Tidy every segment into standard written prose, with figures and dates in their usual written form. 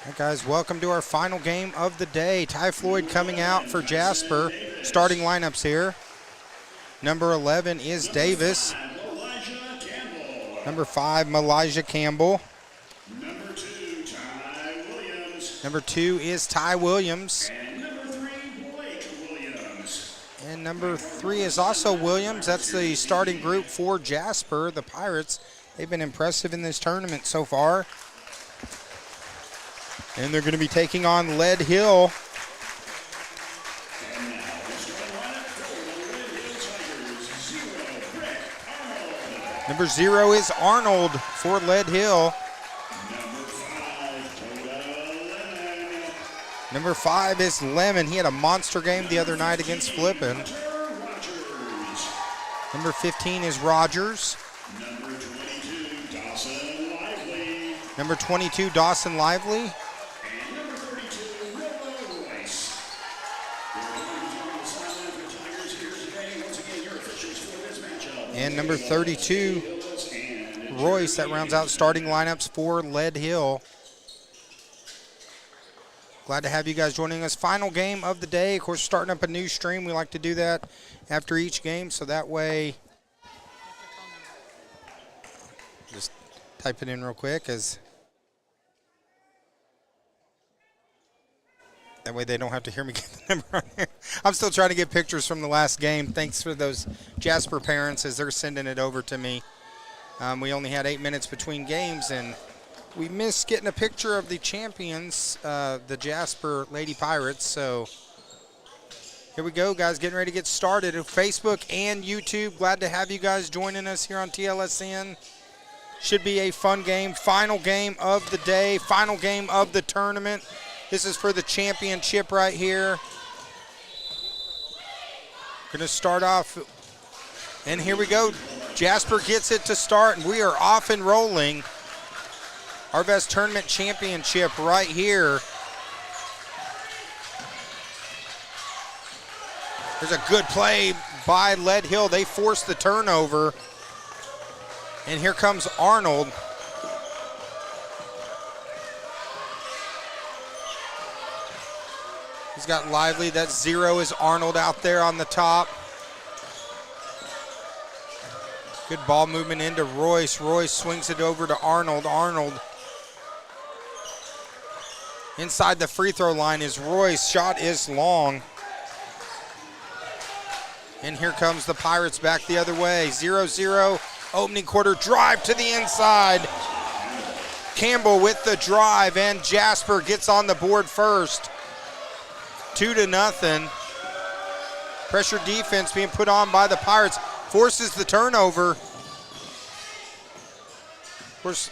All right, guys, welcome to our final game of the day. Ty Floyd coming out for Jasper. Starting lineups here. Number 11 is Davis. Number 5, Malijah Campbell. Number 2 is Ty Williams. And number 3 is also Williams. That's the starting group for Jasper, the Pirates. They've been impressive in this tournament so far. And they're going to be taking on Lead Hill. Number 0 is Arnold for Lead Hill. Number 5 is Lemon. He had a monster game the other night against Flippin. Number 15 is Rogers. Number 22, Dawson Lively. And number 32, Royce. That rounds out starting lineups for Lead Hill. Glad to have you guys joining us. Final game of the day. Of course, starting up a new stream. We like to do that after each game, so that way, just type it in real quick, as that way they don't have to hear me get the number on here. I'm still trying to get pictures from the last game. Thanks for those Jasper parents as they're sending it over to me. We only had 8 minutes between games, and we missed getting a picture of the champions, the Jasper Lady Pirates. So here we go, guys, getting ready to get started. Facebook and YouTube, glad to have you guys joining us here on TLSN. Should be a fun game. Final game of the day, final game of the tournament. This is for the championship right here. Going to start off, and here we go. Jasper gets it to start, and we are off and rolling. Our best tournament championship right here. There's a good play by Lead Hill. They forced the turnover. And here comes Arnold. He's got Lively. That 0 is Arnold out there on the top. Good ball movement into Royce. Royce swings it over to Arnold. Arnold. Inside the free throw line is Royce. Shot is long. And here comes the Pirates back the other way. 0-0. Opening quarter drive to the inside. Campbell with the drive, and Jasper gets on the board first. 2-0. Pressure defense being put on by the Pirates. Forces the turnover. Of course,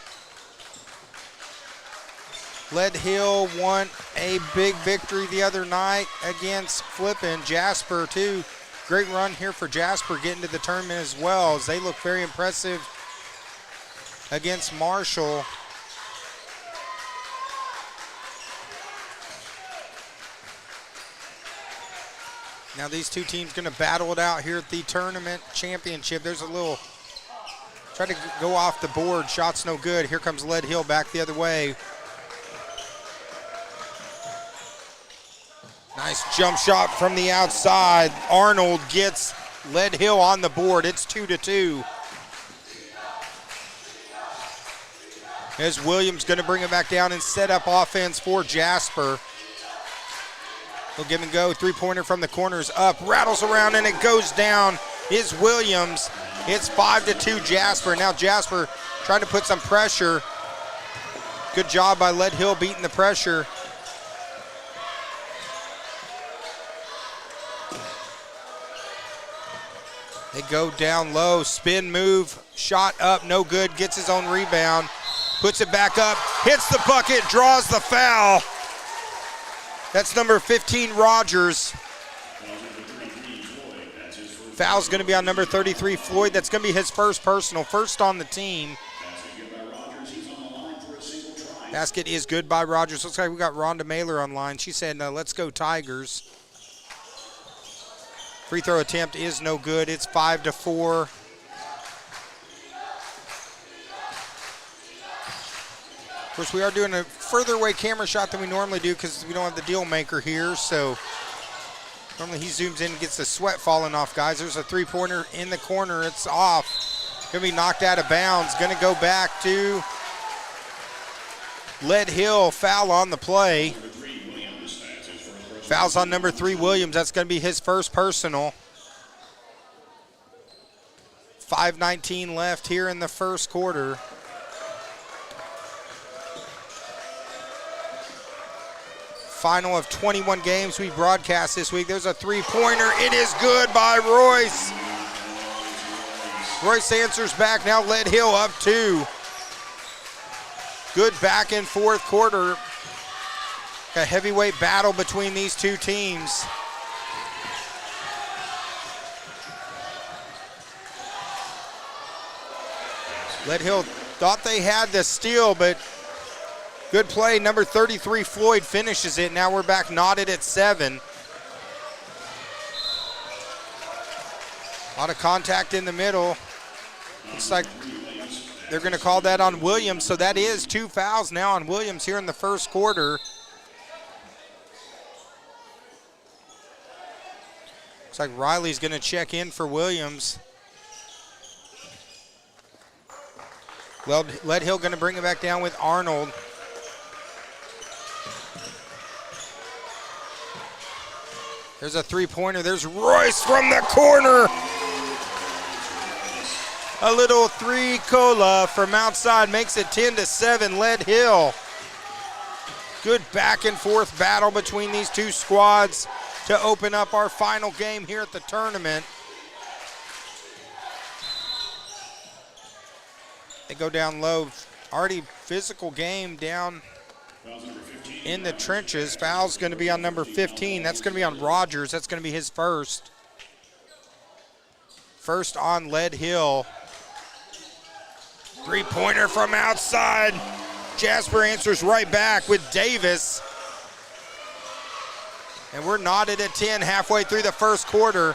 Lead Hill won a big victory the other night against Flippin. Jasper, too. Great run here for Jasper getting to the tournament as well, as they look very impressive against Marshall. Now these two teams going to battle it out here at the tournament championship. There's a little, try to go off the board. Shot's no good. Here comes Lead Hill back the other way. Nice jump shot from the outside. Arnold gets Lead Hill on the board. It's 2-2. As Williams going to bring it back down and set up offense for Jasper. He'll give and go. Three-pointer from the corners up. Rattles around and it goes down. Is Williams. It's 5-2 Jasper. Now Jasper trying to put some pressure. Good job by Lead Hill beating the pressure. They go down low. Spin move. Shot up. No good. Gets his own rebound. Puts it back up. Hits the bucket. Draws the foul. That's number 15, Rogers. Foul's going to be on number 33, Floyd. That's going to be his first personal, first on the team. Basket is good by Rogers. Looks like we got Rhonda Mailer online. She said, let's go Tigers. Free throw attempt is no good. It's 5-4. course, we are doing a further away camera shot than we normally do because we don't have the deal maker here. So normally he zooms in and gets the sweat falling off, guys. There's a three-pointer in the corner. It's off. Going to be knocked out of bounds. Going to go back to Lead Hill. Foul on the play. Foul's on number 3, Williams. That's going to be his first personal. 5:19 left here in the first quarter. Final of 21 games we broadcast this week. There's a three-pointer. It is good by Royce. Royce answers back. Now Lead Hill up 2. Good back and forth quarter. A heavyweight battle between these two teams. Lead Hill thought they had the steal, but good play. Number 33, Floyd, finishes it. Now we're back knotted at 7. A lot of contact in the middle. Looks like they're going to call that on Williams, so that is 2 fouls now on Williams here in the first quarter. Looks like Riley's going to check in for Williams. Lead Hill going to bring it back down with Arnold. There's a three-pointer. There's Royce from the corner. A little three-cola from outside makes it 10-7, Lead Hill. Good back and forth battle between these two squads to open up our final game here at the tournament. They go down low. Already physical game down in the trenches. Foul's going to be on number 15. That's going to be on Rogers. That's going to be his first. First on Lead Hill. Three-pointer from outside. Jasper answers right back with Davis. And we're knotted at 10 halfway through the first quarter.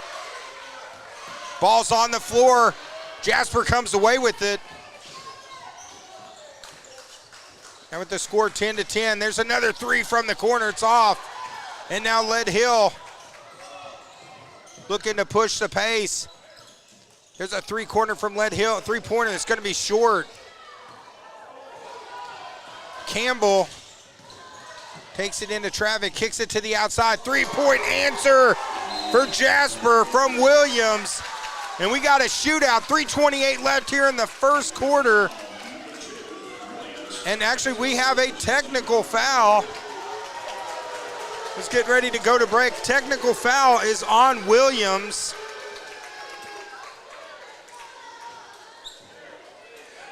Ball's on the floor. Jasper comes away with it. And with the score 10-10, there's another three from the corner. It's off. And now Lead Hill looking to push the pace. There's a three-pointer from Lead Hill. Three-pointer that's going to be short. Campbell takes it into traffic, kicks it to the outside. Three-point answer for Jasper from Williams. And we got a shootout. 3:28 left here in the first quarter. And actually, we have a technical foul. Let's get ready to go to break. Technical foul is on Williams.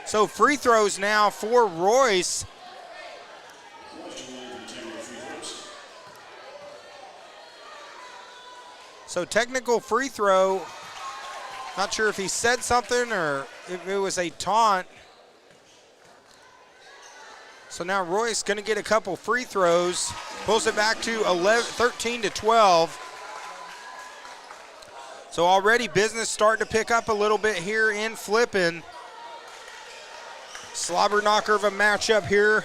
So free throws now for Royce. So technical free throw. Not sure if he said something or if it was a taunt. So now Royce going to get a couple free throws. Pulls it back to 13-12. So already business starting to pick up a little bit here in Flippin. Slobber knocker of a matchup here.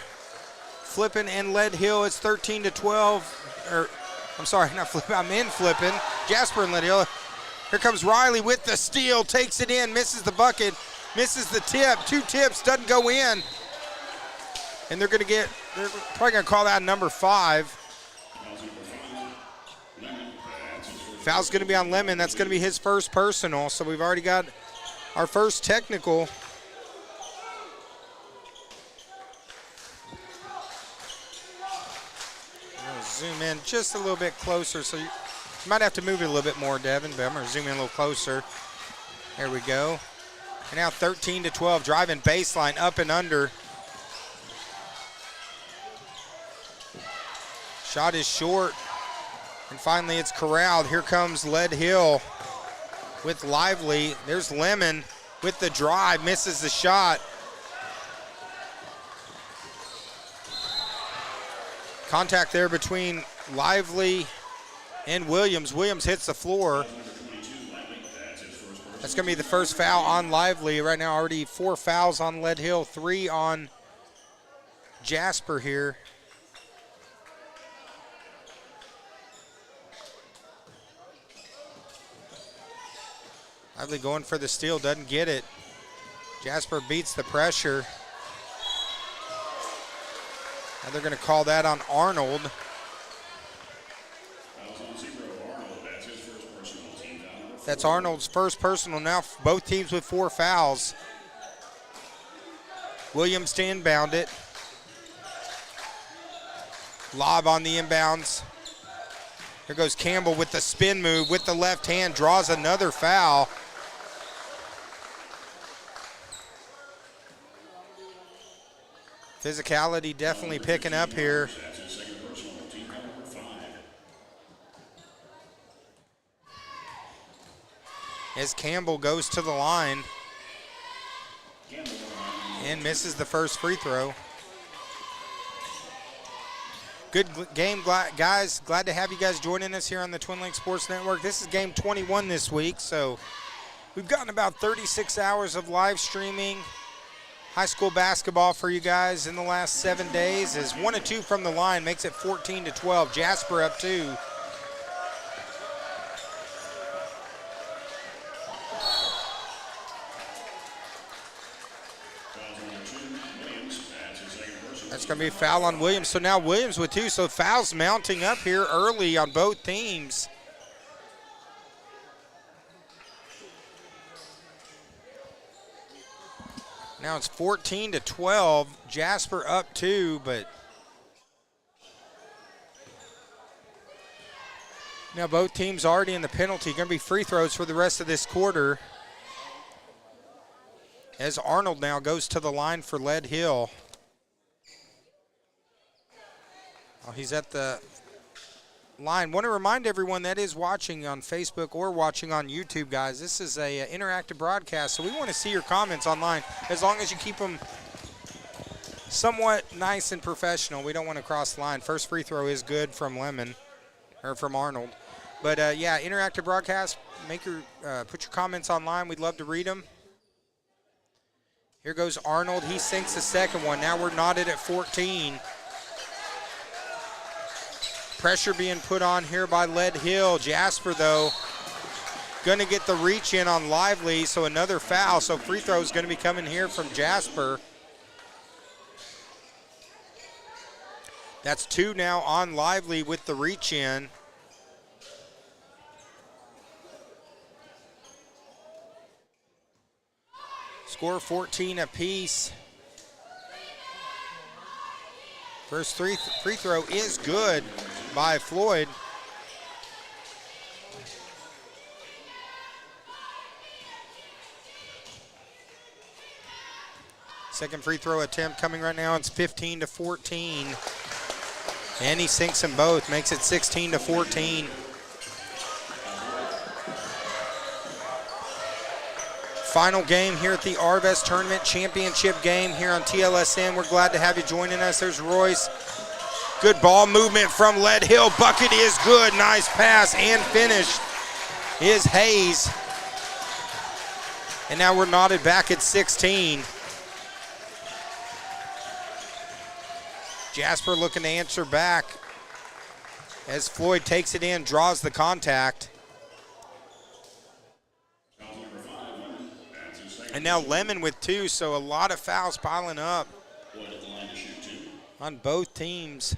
Flippin and Lead Hill. It's 13-12. Or I'm sorry, not Flippin. I'm in Flippin. Jasper and Lead Hill. Here comes Riley with the steal. Takes it in. Misses the bucket. Misses the tip. 2 tips. Doesn't go in. And they're probably going to call that number 5. Foul's going to be on Lemon. That's going to be his first personal. So we've already got our first technical. I'm going to zoom in just a little bit closer. So you might have to move it a little bit more, Devin, but I'm going to zoom in a little closer. There we go. And now 13-12, driving baseline up and under. Shot is short, and finally it's corralled. Here comes Lead Hill with Lively. There's Lemon with the drive, misses the shot. Contact there between Lively and Williams. Williams hits the floor. That's going to be the first foul on Lively. Right now already 4 fouls on Lead Hill, 3 on Jasper here. Lively going for the steal, doesn't get it. Jasper beats the pressure. Now they're going to call that on Arnold. That's Arnold's first personal. Now both teams with 4 fouls. Williams to inbound it. Lob on the inbounds. Here goes Campbell with the spin move with the left hand. Draws another foul. Physicality definitely picking up here. As Campbell goes to the line and misses the first free throw. Good game, guys. Glad to have you guys joining us here on the Twin Lakes Sports Network. This is game 21 this week, so we've gotten about 36 hours of live streaming high school basketball for you guys in the last 7 days. As 1 of 2 from the line makes it 14-12. Jasper up 2. That's going to be a foul on Williams. So now Williams with 2. So fouls mounting up here early on both teams. Now it's 14-12. Jasper up 2, but now both teams already in the penalty. Going to be free throws for the rest of this quarter. As Arnold now goes to the line for Lead Hill. Oh, he's at the line. Want to remind everyone that is watching on Facebook or watching on YouTube, guys, this is a interactive broadcast, so we want to see your comments online as long as you keep them somewhat nice and professional. We don't want to cross the line. First free throw is good from from Arnold. But yeah, interactive broadcast. Put your comments online. We'd love to read them. Here goes Arnold. He sinks the second one. Now we're knotted at 14. Pressure being put on here by Lead Hill. Jasper, though, going to get the reach in on Lively, so another foul. So free throw is going to be coming here from Jasper. That's 2 now on Lively with the reach in. Score 14 apiece. First free throw is good by Floyd. Second free throw attempt coming right now. It's 15-14. And he sinks them both, makes it 16-14. Final game here at the Arvest Tournament Championship game here on TLSN. We're glad to have you joining us. There's Royce. Good ball movement from Lead Hill. Bucket is good. Nice pass and finish is Hayes. And now we're knotted back at 16. Jasper looking to answer back as Floyd takes it in, draws the contact. And now Lemon with 2, so a lot of fouls piling up on both teams.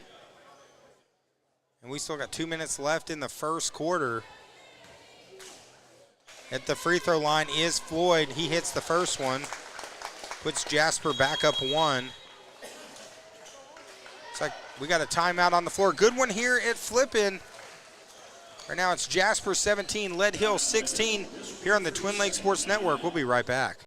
And we still got 2 minutes left in the first quarter. At the free throw line is Floyd. He hits the first one, puts Jasper back up 1. It's like we got a timeout on the floor. Good one here at Flippin'. Right now it's Jasper 17, Lead Hill 16 here on the Twin Lakes Sports Network. We'll be right back.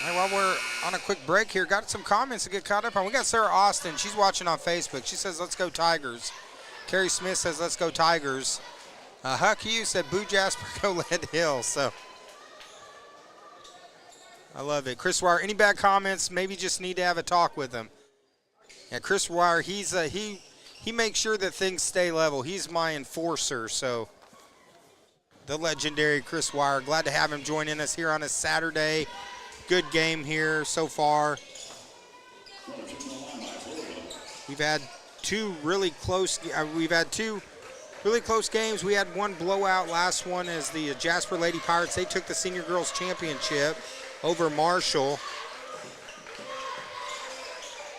All right, while we're on a quick break here, got some comments to get caught up on. We got Sarah Austin. She's watching on Facebook. She says, let's go Tigers. Carrie Smith says, let's go Tigers. Huck Hughes said, boo Jasper, go Lead Hill. So I love it. Chris Wire, any bad comments? Maybe just need to have a talk with them. Yeah, Chris Wire, he makes sure that things stay level. He's my enforcer, so the legendary Chris Wire. Glad to have him joining us here on a Saturday. Good game here so far. We've had two really close games. We had one blowout. Last one is the Jasper Lady Pirates. They took the Senior Girls Championship over Marshall.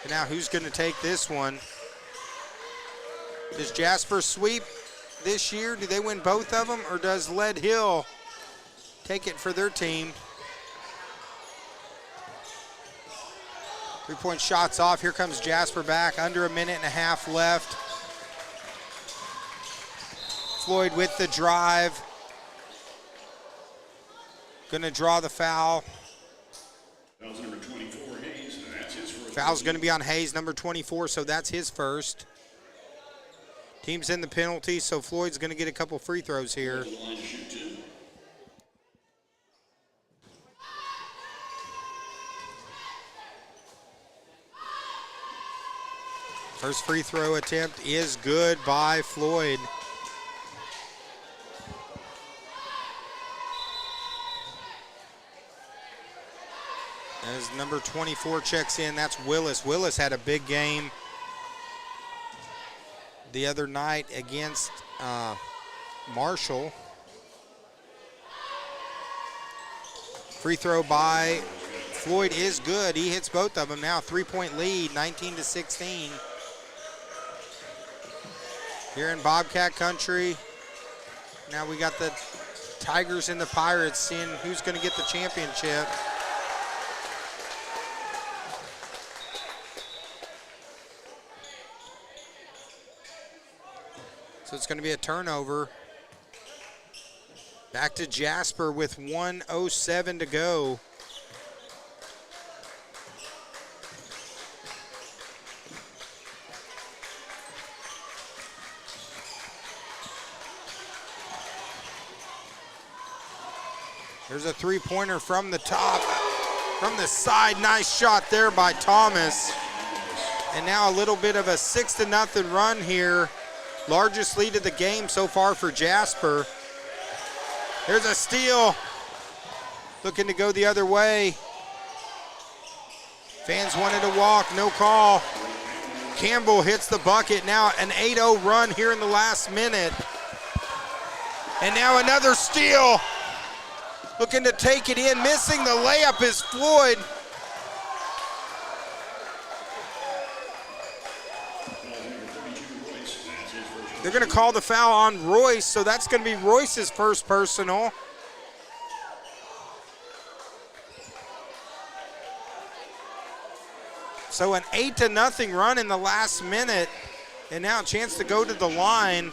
And now who's going to take this one? Does Jasper sweep this year? Do they win both of them? Or does Lead Hill take it for their team? 3-point shots off. Here comes Jasper back. Under a minute and a half left. Floyd with the drive. Going to draw the foul. Number 24, Hayes, and that's his first. Foul's going to be on Hayes, number 24, so that's his first. Team's in the penalty, so Floyd's going to get a couple free throws here. First free throw attempt is good by Floyd. As number 24 checks in, that's Willis. Willis had a big game the other night against Marshall. Free throw by Floyd is good. He hits both of them now. 3-point lead, 19-16. Here in Bobcat country. Now we got the Tigers and the Pirates seeing who's going to get the championship. So it's going to be a turnover. Back to Jasper with 1:07 to go. There's a three-pointer from the top, from the side. Nice shot there by Thomas. And now a little bit of a 6-0 run here. Largest lead of the game so far for Jasper. There's a steal. Looking to go the other way. Fans wanted to walk, no call. Campbell hits the bucket. Now an 8-0 run here in the last minute. And now another steal. Looking to take it in. Missing the layup is Floyd. They're going to call the foul on Royce, so that's going to be Royce's first personal. So an 8-0 run in the last minute, and now a chance to go to the line.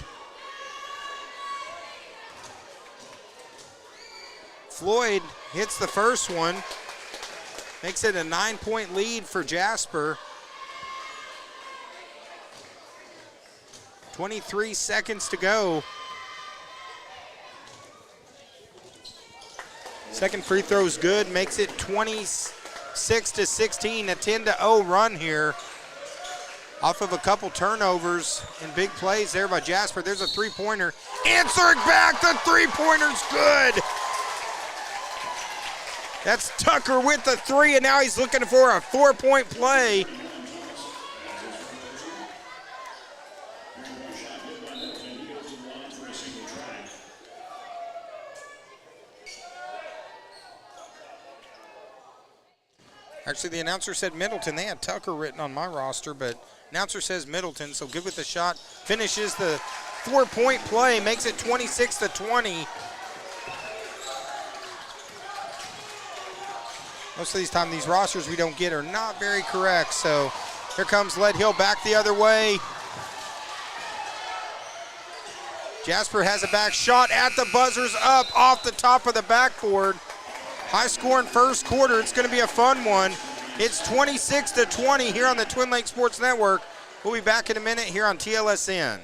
Floyd hits the first one, makes it a 9-point lead for Jasper. 23 seconds to go. Second free throw is good, makes it 26-16, a 10-0 run here. Off of a couple turnovers and big plays there by Jasper. There's a three-pointer. Answering back, the three-pointer's good. That's Tucker with the three, and now he's looking for a 4-point play. Actually, the announcer said Middleton. They had Tucker written on my roster, but announcer says Middleton, so good with the shot. Finishes the 4-point play, makes it 26-20. Most of these times, these rosters we don't get are not very correct, so here comes Lead Hill back the other way. Jasper has a back shot at the buzzer's up off the top of the backboard. High scoring first quarter. It's going to be a fun one. It's 26-20 here on the Twin Lakes Sports Network. We'll be back in a minute here on TLSN.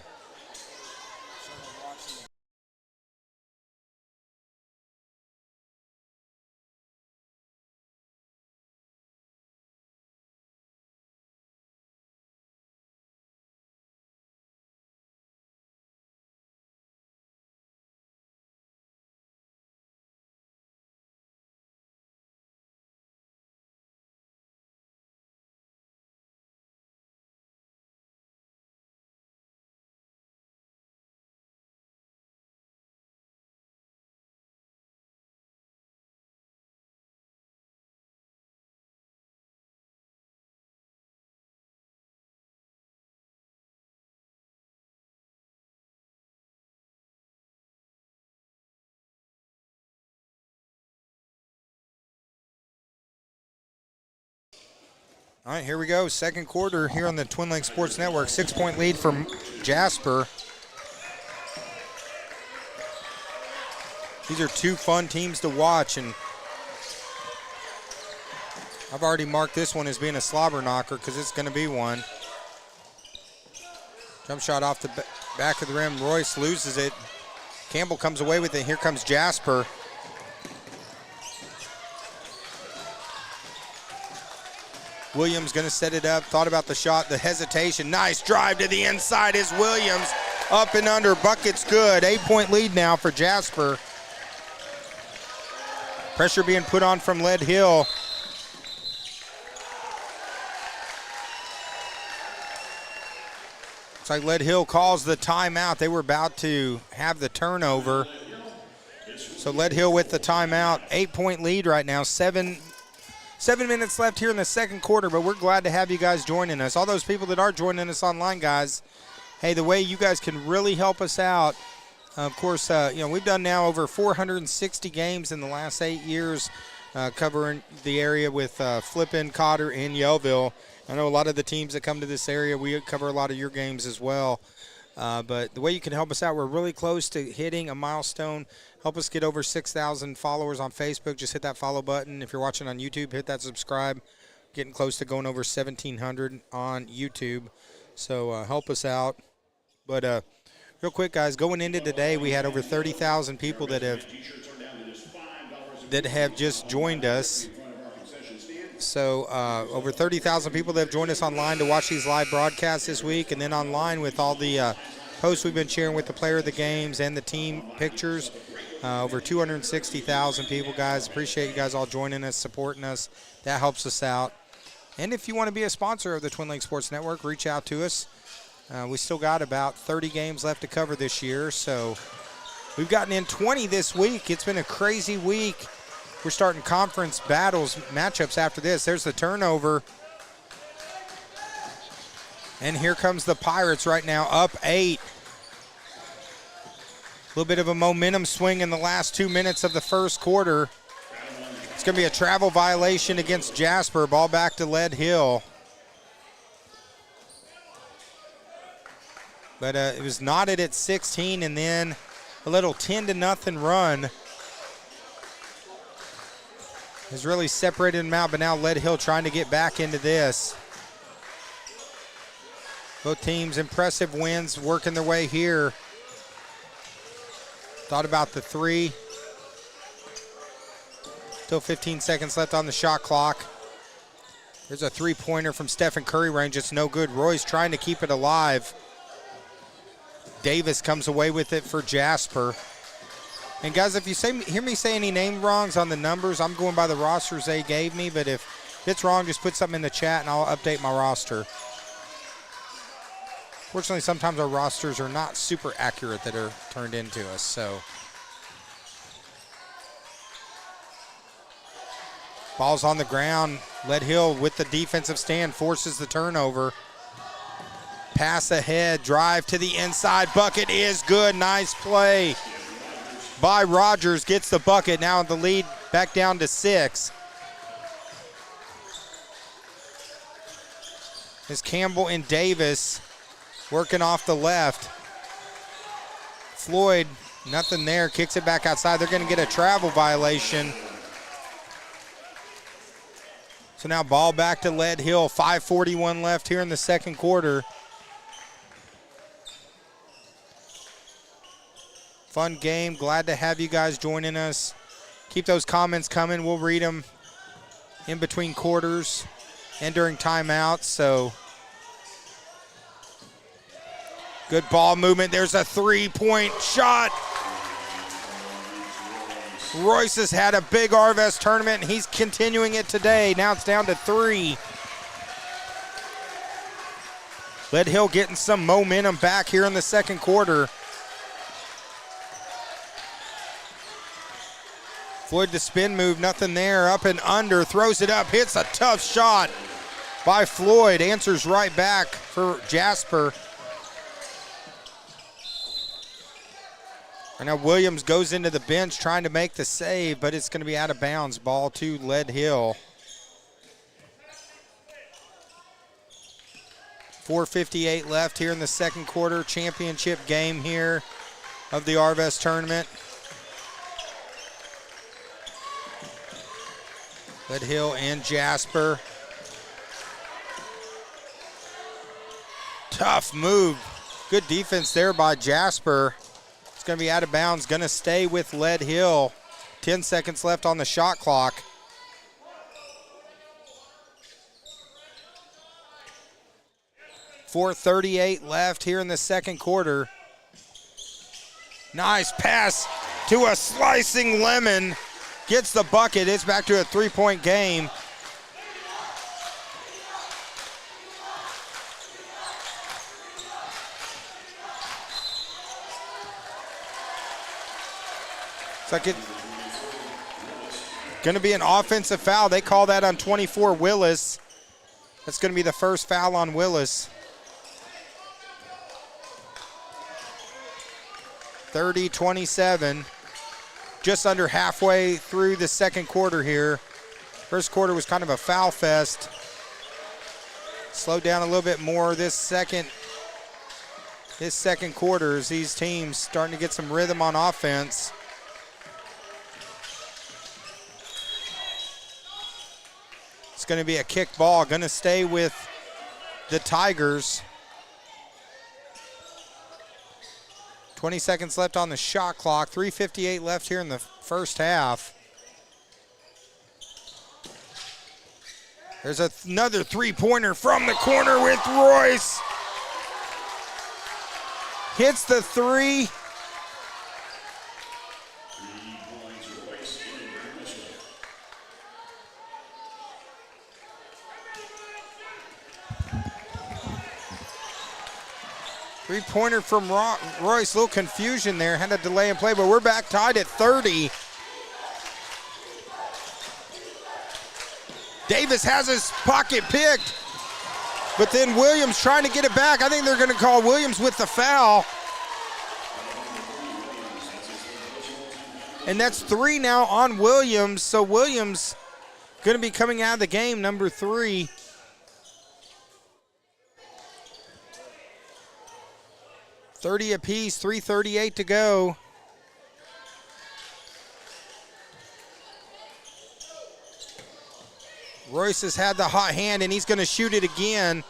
All right, here we go. Second quarter here on the Twin Lakes Sports Network. 6-point lead from Jasper. These are two fun teams to watch, and I've already marked this one as being a slobber knocker because it's going to be one. Jump shot off the back of the rim. Royce loses it. Campbell comes away with it. Here comes Jasper. Williams going to set it up. Thought about the shot, the hesitation. Nice drive to the inside is Williams. Up and under. Bucket's good. 8-point lead now for Jasper. Pressure being put on from Lead Hill. It's like Lead Hill calls the timeout. They were about to have the turnover. So Lead Hill with the timeout. 8-point lead right now. Seven minutes left here in the second quarter, but we're glad to have you guys joining us. All those people that are joining us online, guys, hey, the way you guys can really help us out, of course, we've done now over 460 games in the last 8 years, covering the area with Flippin, Cotter, and Yellville. I know a lot of the teams that come to this area, we cover a lot of your games as well. But the way you can help us out, we're really close to hitting a milestone. Help us get over 6,000 followers on Facebook. Just hit that follow button. If you're watching on YouTube, hit that subscribe. Getting close to going over 1,700 on YouTube. So help us out. But real quick, guys, going into today, we had over 30,000 people that have just joined us. So over 30,000 people that have joined us online to watch these live broadcasts this week, and then online with all the posts we've been sharing with the player of the games and the team pictures. Over 260,000 people, guys. Appreciate you guys all joining us, supporting us. That helps us out. And if you want to be a sponsor of the Twin Lakes Sports Network, reach out to us. We still got about 30 games left to cover this year, so we've gotten in 20 this week. It's been a crazy week. We're starting conference battles, matchups after this. There's the turnover. And here comes the Pirates right now, up 8. A little bit of a momentum swing in the last 2 minutes of the first quarter. It's going to be a travel violation against Jasper. Ball back to Lead Hill. But it was knotted at 16, and then a little 10-0 run has really separated them out, but now Lead Hill trying to get back into this. Both teams impressive wins working their way here. Thought about the three. Still 15 seconds left on the shot clock. There's a three-pointer from Stephen Curry range. It's no good. Roy's trying to keep it alive. Davis comes away with it for Jasper. And guys, if you hear me say any name wrongs on the numbers, I'm going by the rosters they gave me, but if it's wrong, just put something in the chat and I'll update my roster. Fortunately, sometimes our rosters are not super accurate that are turned into us, so. Ball's on the ground. Lead Hill with the defensive stand forces the turnover. Pass ahead, drive to the inside. Bucket is good. Nice play by Rogers. Gets the bucket. Now the lead back down to 6. As Campbell and Davis working off the left. Floyd, nothing there. Kicks it back outside. They're going to get a travel violation. So now ball back to Lead Hill. 5:41 left here in the second quarter. Fun game. Glad to have you guys joining us. Keep those comments coming. We'll read them in between quarters and during timeouts. So good ball movement. There's a three-point shot. Royce has had a big RVS tournament, and he's continuing it today. Now it's down to 3. Lead Hill getting some momentum back here in the second quarter. Floyd the spin move, nothing there. Up and under, throws it up, hits a tough shot by Floyd. Answers right back for Jasper. And now Williams goes into the bench trying to make the save, but it's going to be out of bounds. Ball to Lead Hill. 4:58 left here in the second quarter. Championship game here of the Arvest tournament. Lead Hill and Jasper. Tough move. Good defense there by Jasper. It's going to be out of bounds. Going to stay with Lead Hill. 10 seconds left on the shot clock. .438 left here in the second quarter. Nice pass to a slicing Lemon. Gets the bucket. It's back to a three-point game. It's like it's going to be an offensive foul. They call that on 24 Willis. That's going to be the first foul on Willis. 30-27. Just under halfway through the second quarter here. First quarter was kind of a foul fest. Slowed down a little bit more this second quarter as these teams starting to get some rhythm on offense. It's going to be a kick ball. Going to stay with the Tigers. 20 seconds left on the shot clock. 3:58 left here in the first half. There's another three-pointer from the corner with Royce. Hits the three. Three-pointer from Royce. A little confusion there. Had a delay in play, but we're back tied at 30. Davis has his pocket picked, but then Williams trying to get it back. I think they're going to call Williams with the foul. And that's three now on Williams. So Williams going to be coming out of the game, number 3. .30 apiece, 3:38 to go. Royce has had the hot hand, and he's going to shoot it again.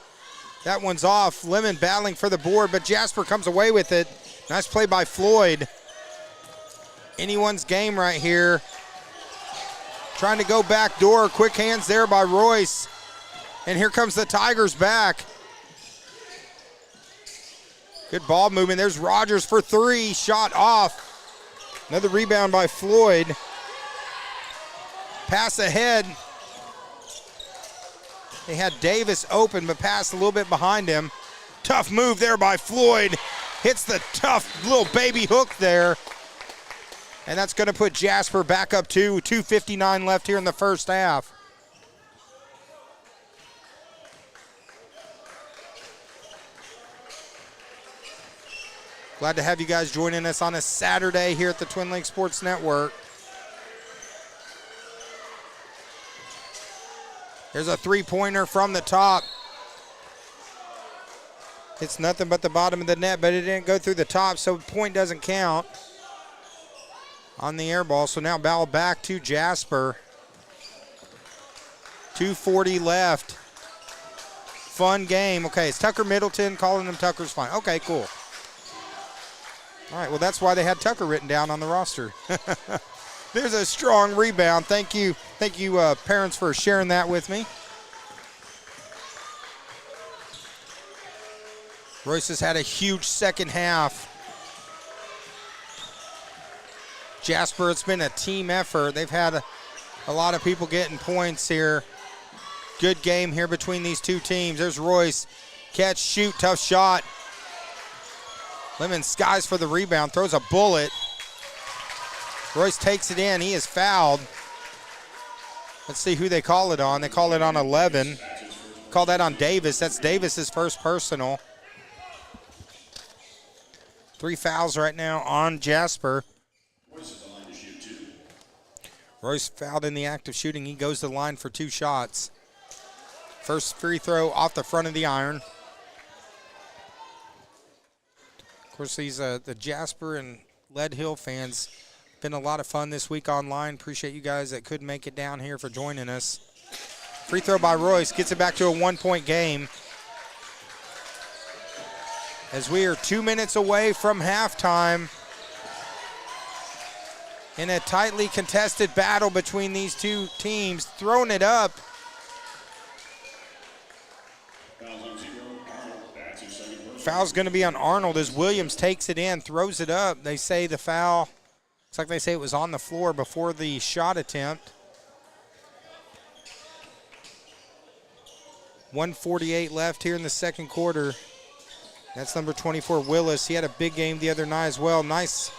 That one's off. Lemon battling for the board, but Jasper comes away with it. Nice play by Floyd. Anyone's game right here. Trying to go back door. Quick hands there by Royce. And here comes the Tigers back. Good ball movement. There's Rogers for 3. Shot off. Another rebound by Floyd. Pass ahead. They had Davis open, but passed a little bit behind him. Tough move there by Floyd. Hits the tough little baby hook there. And that's going to put Jasper back up to 2:59 left here in the first half. Glad to have you guys joining us on a Saturday here at the Twin Lakes Sports Network. There's a three-pointer from the top. It's nothing but the bottom of the net, but it didn't go through the top, so point doesn't count on the air ball. So now ball back to Jasper. 2:40 left. Fun game. Okay, it's Tucker Middleton. Calling him Tucker's fine. Okay, cool. All right, well, that's why they had Tucker written down on the roster. There's a strong rebound. Thank you, parents, for sharing that with me. Royce has had a huge second half. Jasper, it's been a team effort. They've had a lot of people getting points here. Good game here between these two teams. There's Royce. Catch, shoot, tough shot. Lemon skies for the rebound, throws a bullet. Royce takes it in. He is fouled. Let's see who they call it on. They call it on 11. Call that on Davis. That's Davis's first personal. 3 fouls right now on Jasper. Royce fouled in the act of shooting. He goes to the line for 2 shots. First free throw off the front of the iron. Of course, these the Jasper and Lead Hill fans. Been a lot of fun this week online. Appreciate you guys that couldn't make it down here for joining us. Free throw by Royce gets it back to a 1-point game. As we are 2 minutes away from halftime in a tightly contested battle between these two teams, throwing it up. Foul's going to be on Arnold as Williams takes it in, throws it up. They say the foul, looks like they say it was on the floor before the shot attempt. 1:48 left here in the second quarter. That's number 24, Willis. He had a big game the other night as well. Nice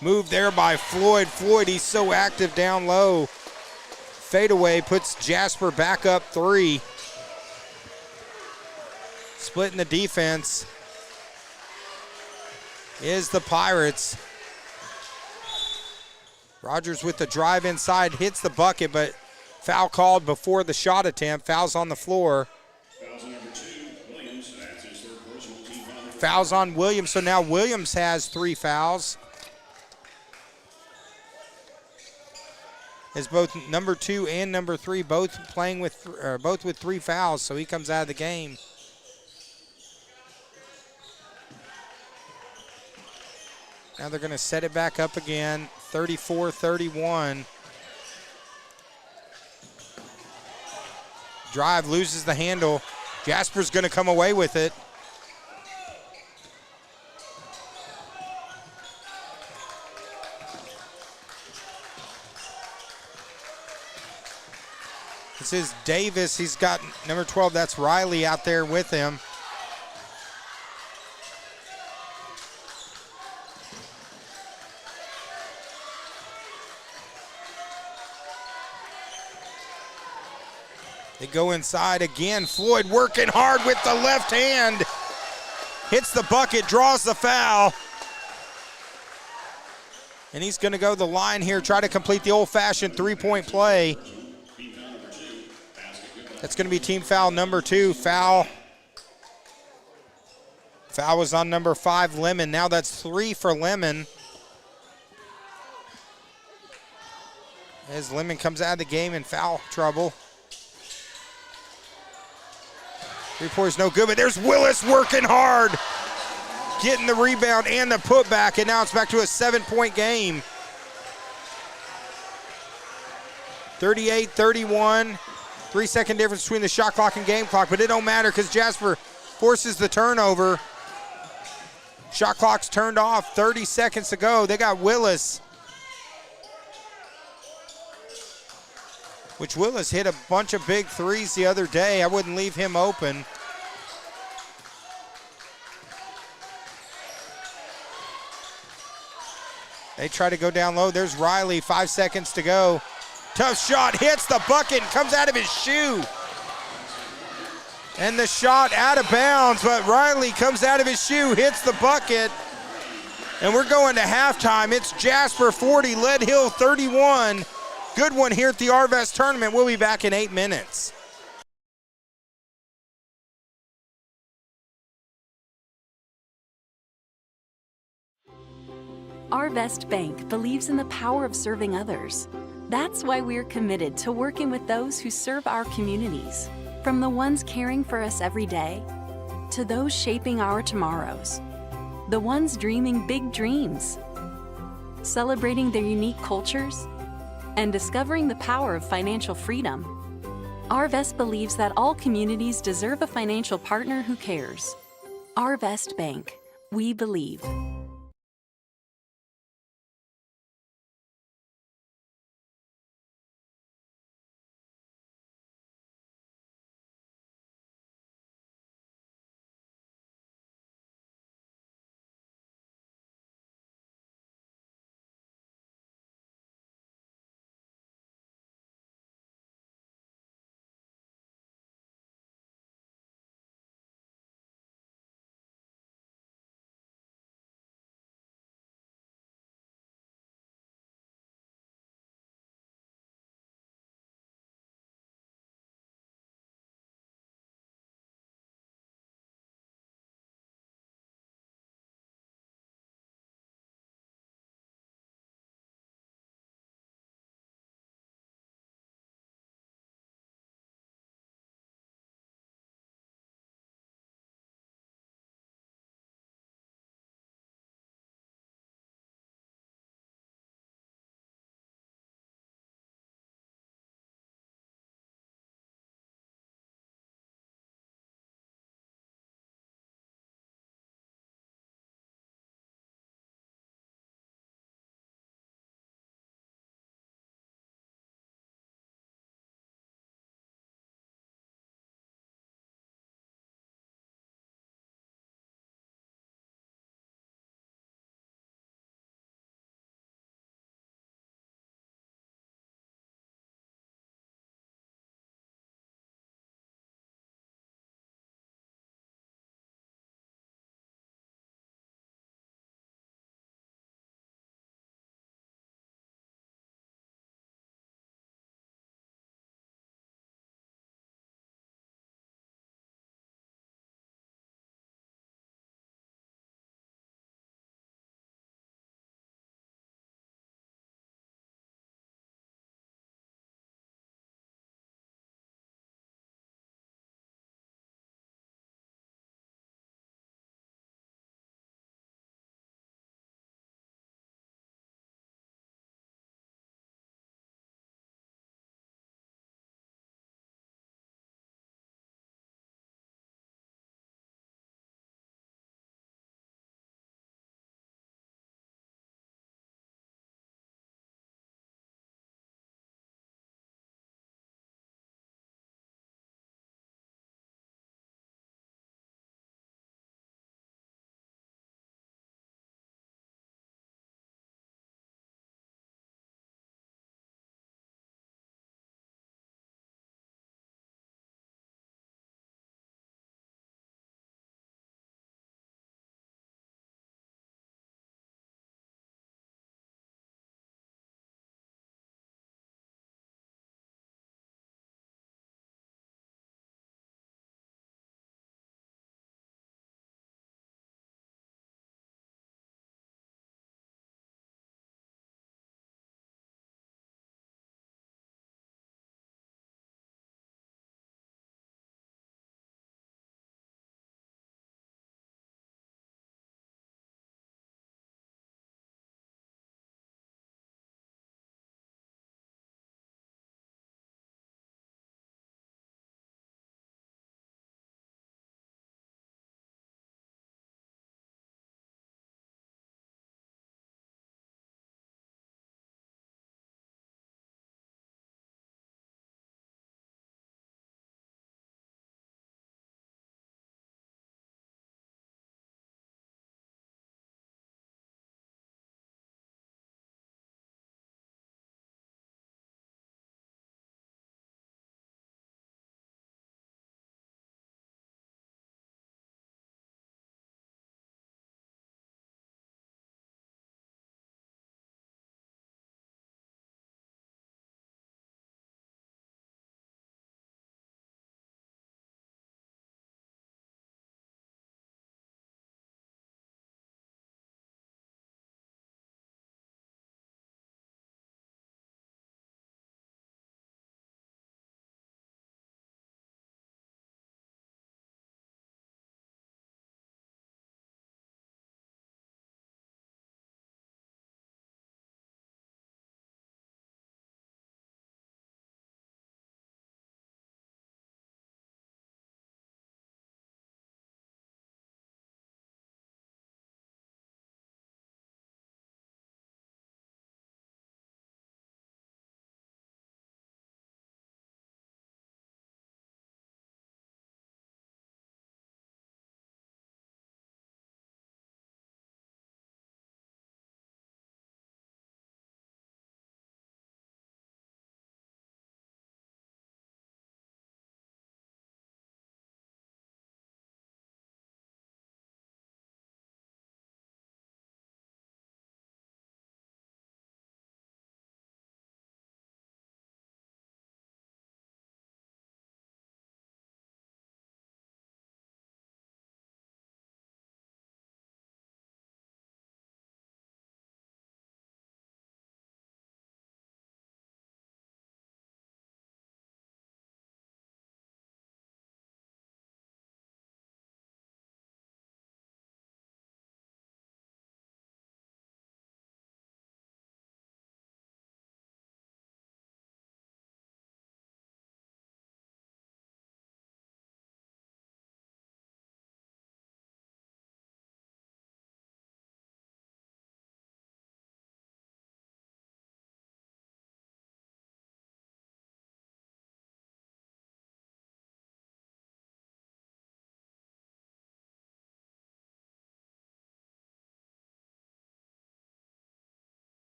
move there by Floyd. Floyd, he's so active down low. Fadeaway puts Jasper back up 3. Splitting the defense is the Pirates. Rogers with the drive inside, hits the bucket, but foul called before the shot attempt. Foul's on the floor. Fouls on Williams, so now Williams has 3 fouls. As both number 2 and number 3 both playing with both with 3 fouls, so he comes out of the game. Now they're going to set it back up again, 34-31. Drive, loses the handle. Jasper's going to come away with it. This is Davis. He's got number 12. That's Riley out there with him. They go inside again. Floyd working hard with the left hand. Hits the bucket, draws the foul. And he's going to go to the line here, try to complete the old-fashioned 3-point play. That's going to be team foul number 2. Foul was on number 5, Lemon. Now that's 3 for Lemon. As Lemon comes out of the game in foul trouble. 3-pointer's no good, but there's Willis working hard. Getting the rebound and the putback, and now it's back to a 7-point game. 38-31. 3-second difference between the shot clock and game clock, but it don't matter because Jasper forces the turnover. Shot clock's turned off, 30 seconds to go. They got Willis, which Willis hit a bunch of big threes the other day. I wouldn't leave him open. They try to go down low. There's Riley, 5 seconds to go. Tough shot, hits the bucket, comes out of his shoe. And the shot out of bounds, but Riley comes out of his shoe, hits the bucket. And we're going to halftime. It's Jasper 40, Lead Hill 31. Good one here at the Arvest tournament. We'll be back in 8 minutes. Arvest Bank believes in the power of serving others. That's why we're committed to working with those who serve our communities, from the ones caring for us every day to those shaping our tomorrows, the ones dreaming big dreams, celebrating their unique cultures, and discovering the power of financial freedom. Arvest believes that all communities deserve a financial partner who cares. Arvest Bank, we believe.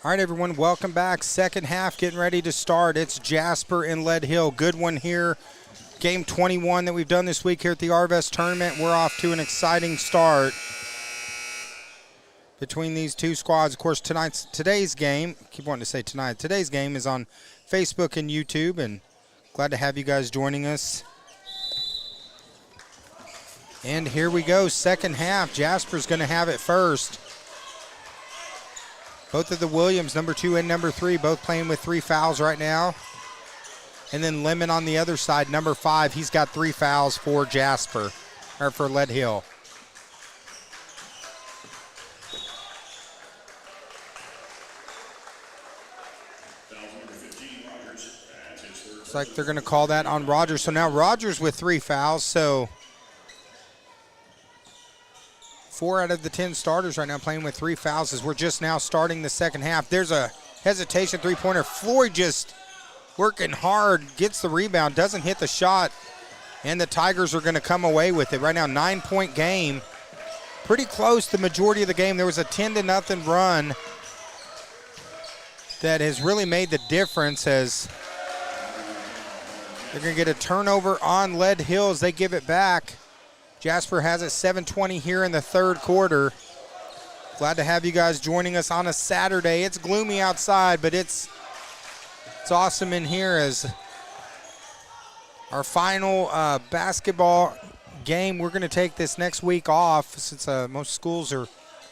All right, everyone, welcome back. Second half getting ready to start. It's Jasper and Lead Hill. Good one here. Game 21 that we've done this week here at the Arvest tournament. We're off to an exciting start between these two squads. Of course, today's game, I keep wanting to say tonight, today's game is on Facebook and YouTube, and glad to have you guys joining us. And here we go, second half. Jasper's going to have it first. Both of the Williams, number 2 and number 3, both playing with 3 fouls right now. And then Lemon on the other side, number 5, he's got 3 fouls for Jasper, or for Lead Hill. Looks like they're going to call that on Rogers. So now Rogers with 3 fouls, so 4 out of the 10 starters right now playing with 3 fouls as we're just now starting the second half. There's a hesitation three-pointer. Floyd just working hard, gets the rebound, doesn't hit the shot, and the Tigers are going to come away with it. Right now, 9-point game. Pretty close the majority of the game. There was a 10-0 run that has really made the difference as they're going to get a turnover on Lead Hill as they give it back. Jasper has it 7:20 here in the third quarter. Glad to have you guys joining us on a Saturday. It's gloomy outside, but it's awesome in here as our final basketball game. We're going to take this next week off since most schools are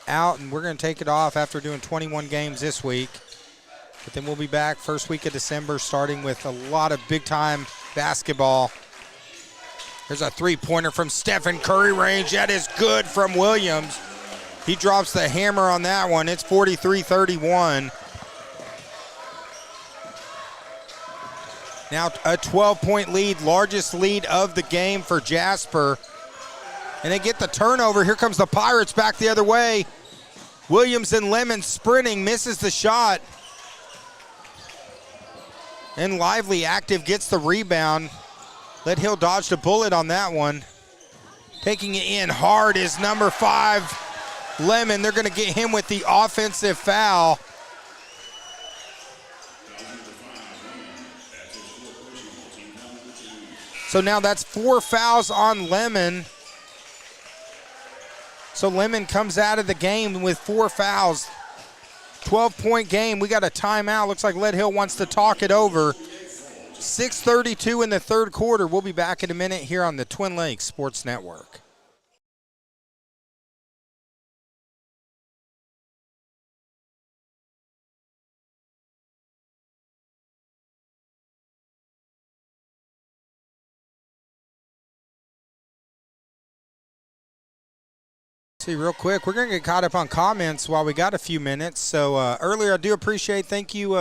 out, and we're going to take it off after doing 21 games this week. But then we'll be back first week of December starting with a lot of big-time basketball. There's a three-pointer from Stephen Curry range. That is good from Williams. He drops the hammer on that one. It's 43-31. Now a 12-point lead, largest lead of the game for Jasper. And they get the turnover. Here comes the Pirates back the other way. Williams and Lemon sprinting, misses the shot. And Lively active gets the rebound. Lead Hill dodged a bullet on that one. Taking it in hard is number 5, Lemon. They're going to get him with the offensive foul. So now that's 4 fouls on Lemon. So Lemon comes out of the game with 4 fouls. 12-point game. We got a timeout. Looks like Lead Hill wants to talk it over. 6:32 in the third quarter. We'll be back in a minute here on the Twin Lakes Sports Network. See, real quick, we're going to get caught up on comments while we got a few minutes. So earlier, I do appreciate, thank you,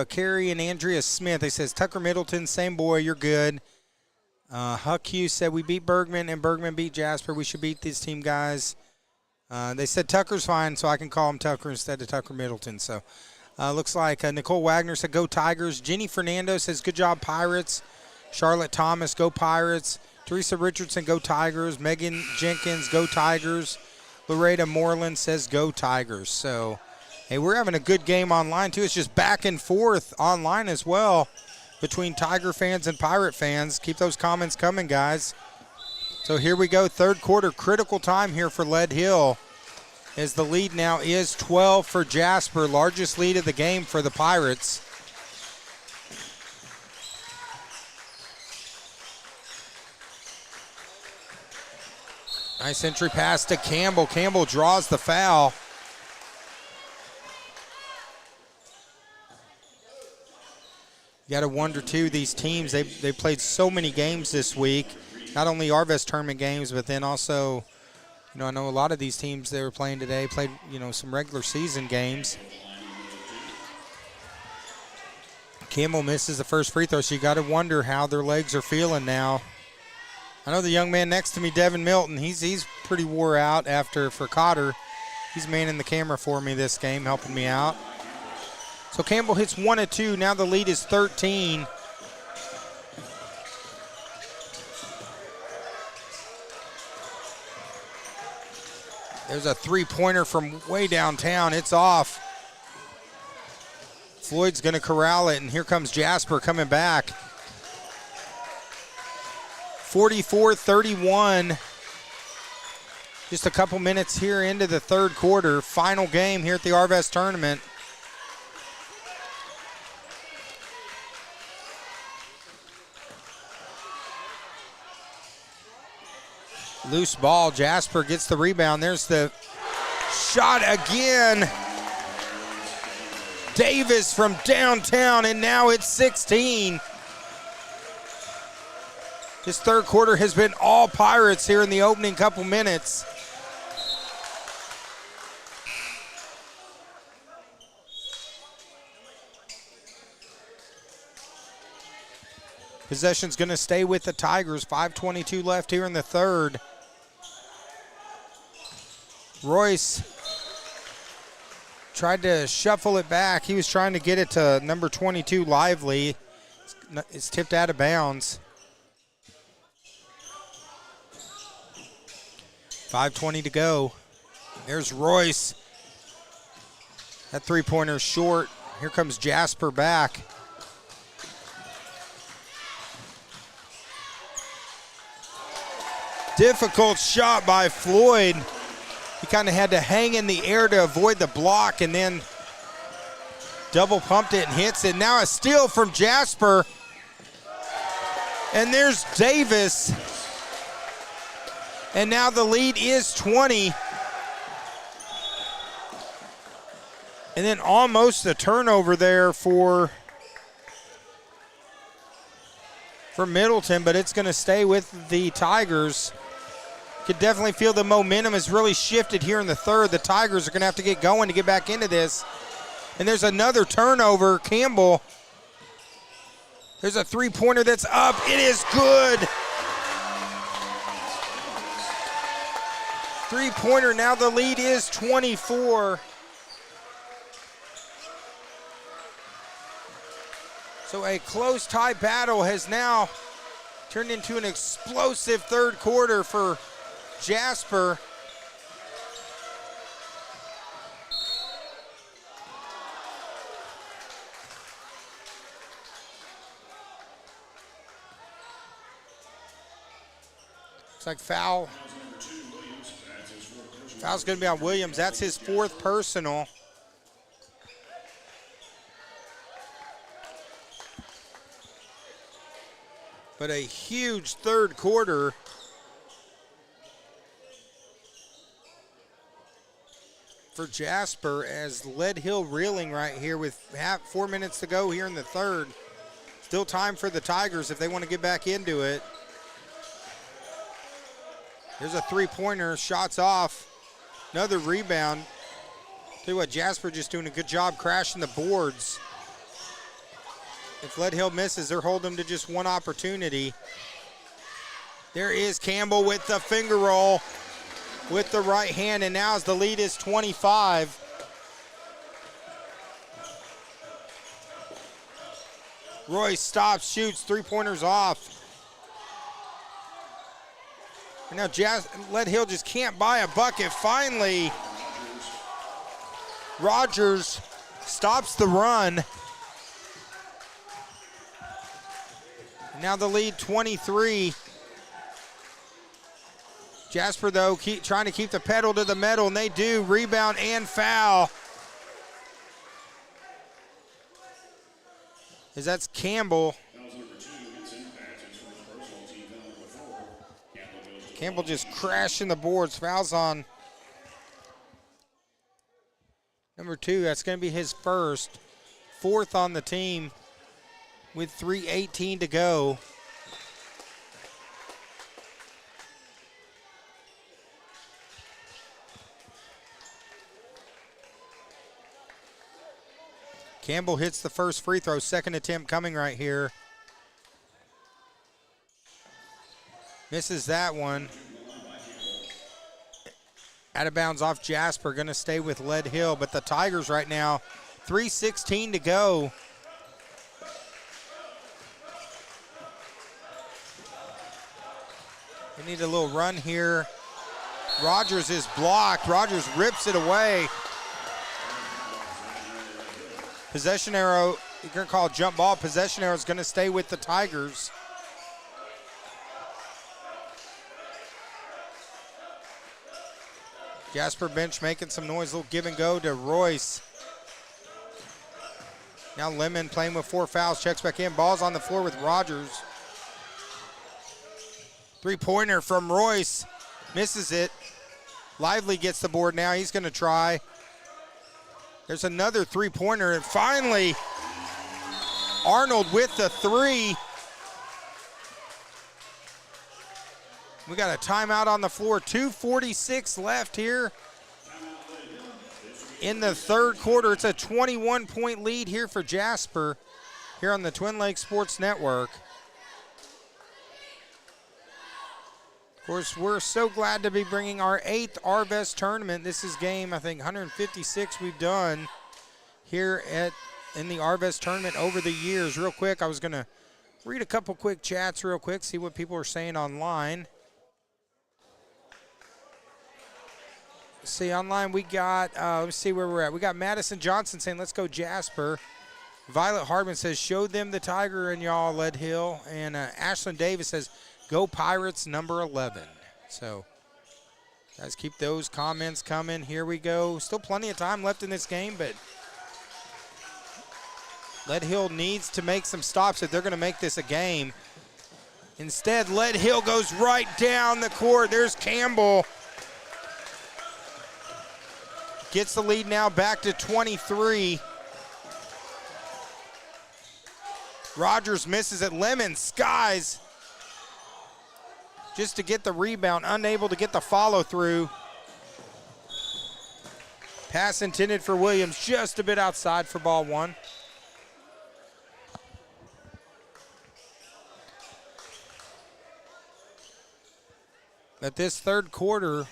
Carrie and Andrea Smith. They says, Tucker Middleton, same boy, you're good. Huck Hughes said, we beat Bergman and Bergman beat Jasper. We should beat these team guys. They said Tucker's fine, so I can call him Tucker instead of Tucker Middleton. So looks like Nicole Wagner said, go Tigers. Jenny Fernando says, good job, Pirates. Charlotte Thomas, go Pirates. Teresa Richardson, go Tigers. Megan Jenkins, go Tigers. Loretta Moreland says, go Tigers. So, hey, we're having a good game online, too. It's just back and forth online as well between Tiger fans and Pirate fans. Keep those comments coming, guys. So here we go, third quarter, critical time here for Lead Hill as the lead now is 12 for Jasper, largest lead of the game for the Pirates. Nice entry pass to Campbell. Campbell draws the foul. You got to wonder, too, these teams, they played so many games this week. Not only Arvest tournament games, but then also, I know a lot of these teams they were playing today played, some regular season games. Campbell misses the first free throw, so you got to wonder how their legs are feeling now. I know the young man next to me, Devin Milton, he's pretty wore out for Cotter. He's manning the camera for me this game, helping me out. So Campbell hits 1 of 2. Now the lead is 13. There's a three-pointer from way downtown. It's off. Floyd's going to corral it, and here comes Jasper coming back. 44-31. Just a couple minutes here into the third quarter. Final game here at the Arvest tournament. Loose ball. Jasper gets the rebound. There's the shot again. Davis from downtown, and now it's 16. This third quarter has been all Pirates here in the opening couple minutes. Possession's going to stay with the Tigers. 5:22 left here in the third. Royce tried to shuffle it back. He was trying to get it to number 22, Lively. It's tipped out of bounds. 5:20 to go. There's Royce. That three-pointer short. Here comes Jasper back. Difficult shot by Floyd. He kind of had to hang in the air to avoid the block, and then double pumped it and hits it. Now a steal from Jasper. And there's Davis. And now the lead is 20. And then almost a turnover there for Middleton, but it's going to stay with the Tigers. Could definitely feel the momentum has really shifted here in the third. The Tigers are going to have to get going to get back into this. And there's another turnover. Campbell. There's a three-pointer that's up. It is good. Three-pointer. Now the lead is 24. So a close tie battle has now turned into an explosive third quarter for Jasper. Looks like foul. Foul's going to be on Williams. That's his fourth personal. But a huge third quarter. For Jasper, as Lead Hill reeling right here with 4 minutes to go here in the third. Still time for the Tigers if they want to get back into it. There's a three-pointer, shots off. Another rebound. Tell you what, Jasper just doing a good job crashing the boards. If Lead Hill misses, they're holding them to just one opportunity. There is Campbell with the finger roll with the right hand, and now as the lead is 25. Royce stops, shoots, three-pointers off. And now Lead Hill just can't buy a bucket. Finally, Rogers stops the run. And now the lead 23. Jasper, though, trying to keep the pedal to the metal, and they do. Rebound and foul. As that's Campbell. Campbell just crashing the boards. Fouls on number 2. That's going to be his first. Fourth on the team with 3:18 to go. Campbell hits the first free throw. Second attempt coming right here. Misses that one. Out of bounds off Jasper. Going to stay with Lead Hill. But the Tigers right now, 3:16 to go. They need a little run here. Rogers is blocked. Rogers rips it away. Possession arrow, you're going to call a jump ball. Possession arrow is going to stay with the Tigers. Jasper bench making some noise. A little give and go to Royce. Now Lemon playing with 4 fouls. Checks back in. Ball's on the floor with Rogers. Three-pointer from Royce. Misses it. Lively gets the board now. He's going to try. There's another three-pointer. And finally, Arnold with the 3. We got a timeout on the floor. 2:46 left here in the third quarter. It's a 21-point lead here for Jasper here on the Twin Lakes Sports Network. Of course, we're so glad to be bringing our 8th Arvest tournament. This is game, I think, 156 we've done here in the Arvest tournament over the years. Real quick, I was going to read a couple quick chats real quick, see what people are saying online. Let's see, online we got, let's see where we're at. We got Madison Johnson saying, let's go Jasper. Violet Hardman says, show them the Tiger and y'all, Lead Hill. And Ashlyn Davis says, go Pirates number 11. So, guys, keep those comments coming. Here we go. Still plenty of time left in this game, but Lead Hill needs to make some stops if they're going to make this a game. Instead, Lead Hill goes right down the court. There's Campbell. Gets the lead now back to 23. Rogers misses it. Lemon skies just to get the rebound, unable to get the follow through. Pass intended for Williams, just a bit outside for ball one. But this third quarter,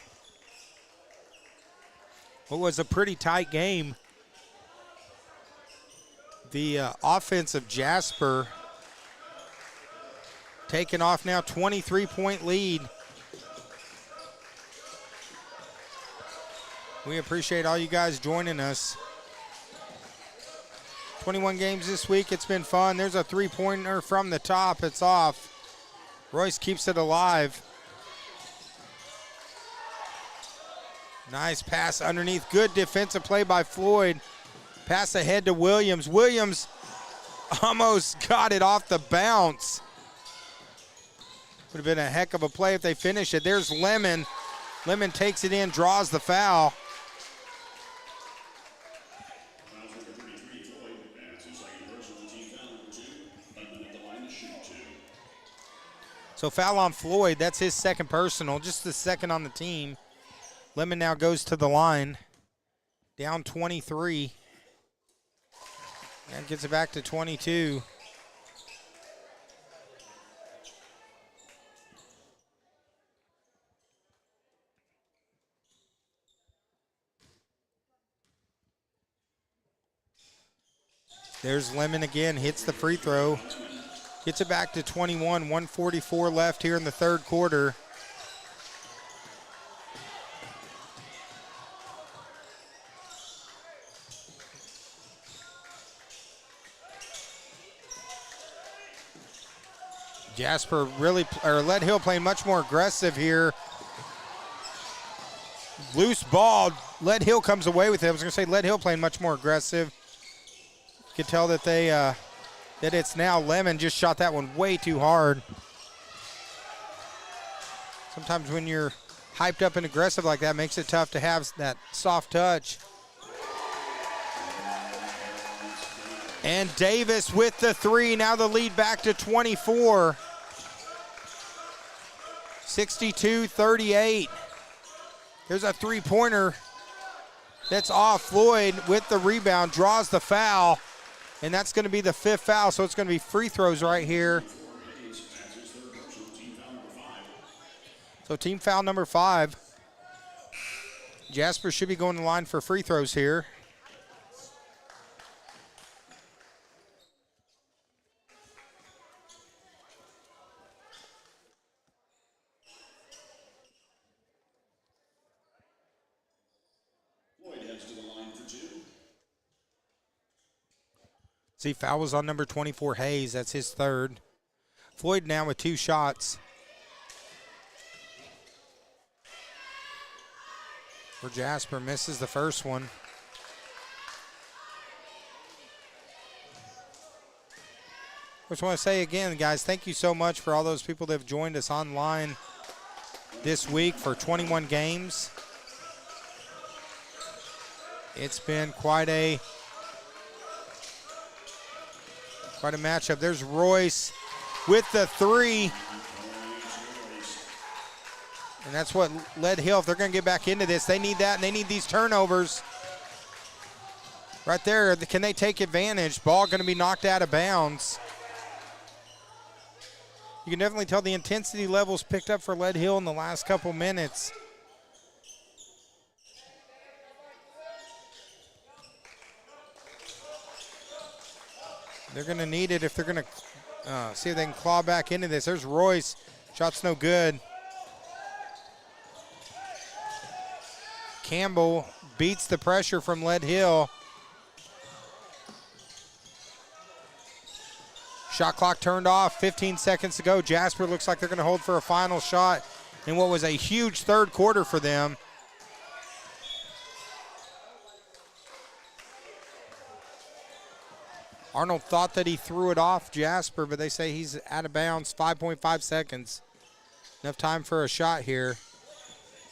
what was a pretty tight game. The offense of Jasper taking off now, 23-point lead. We appreciate all you guys joining us. 21 games this week. It's been fun. There's a three-pointer from the top. It's off. Royce keeps it alive. Nice pass underneath. Good defensive play by Floyd. Pass ahead to Williams. Williams almost got it off the bounce. Would have been a heck of a play if they finish it. There's Lemon. Lemon takes it in, draws the foul. So foul on Floyd. That's his second personal, just the second on the team. Lemon now goes to the line, down 23. And gets it back to 22. There's Lemon again, hits the free throw. Gets it back to 21, 144 left here in the third quarter. Jasper Lead Hill playing much more aggressive here. Loose ball. Lead Hill comes away with it. I was going to say Lead Hill playing much more aggressive. You can tell that that it's now Lemon just shot that one way too hard. Sometimes when you're hyped up and aggressive like that, it makes it tough to have that soft touch. And Davis with the 3. Now the lead back to 24. 62-38. There's a three-pointer that's off. Floyd with the rebound, draws the foul. And that's going to be the 5th foul, so it's going to be free throws right here. So team foul number 5. Jasper should be going to the line for free throws here. See, foul was on number 24, Hayes. That's his third. Floyd now with 2 shots. For Jasper, misses the first one. Just want to say again, guys, thank you so much for all those people that have joined us online this week for 21 games. It's been quite a matchup. There's Royce with the 3. And that's what Lead Hill, if they're going to get back into this, they need that, and they need these turnovers. Right there, can they take advantage? Ball going to be knocked out of bounds. You can definitely tell the intensity levels picked up for Lead Hill in the last couple minutes. They're going to need it if they're going to see if they can claw back into this. There's Royce. Shot's no good. Campbell beats the pressure from Lead Hill. Shot clock turned off, 15 seconds to go. Jasper looks like they're going to hold for a final shot in what was a huge third quarter for them. Arnold thought that he threw it off Jasper, but they say he's out of bounds, 5.5 seconds. Enough time for a shot here.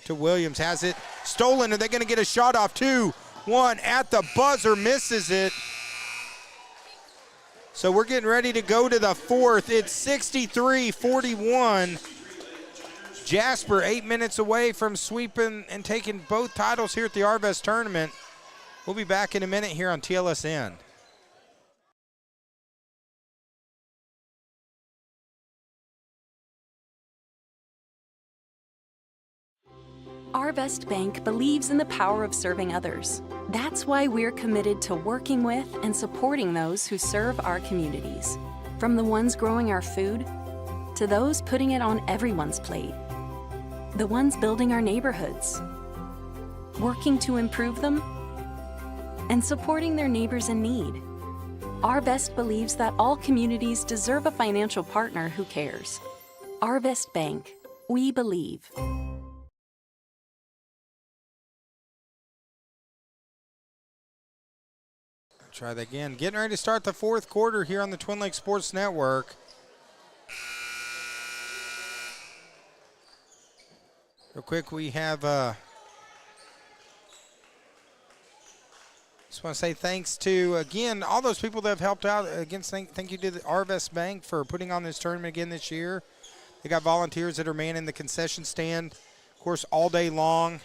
To Williams, has it stolen. Are they going to get a shot off? 2-1 at the buzzer, misses it. So we're getting ready to go to the fourth. It's 63-41. Jasper 8 minutes away from sweeping and taking both titles here at the Arvest tournament. We'll be back in a minute here on TLSN. Arvest Bank believes in the power of serving others. That's why we're committed to working with and supporting those who serve our communities. From the ones growing our food, to those putting it on everyone's plate. The ones building our neighborhoods, working to improve them, and supporting their neighbors in need. Arvest believes that all communities deserve a financial partner who cares. Arvest Bank, we believe. Try that again. Getting ready to start the fourth quarter here on the Twin Lakes Sports Network. Real quick, we have just want to say thanks to, again, all those people that have helped out. Again, thank you to the Arvest Bank for putting on this tournament again this year. They got volunteers that are manning the concession stand, of course, all day long.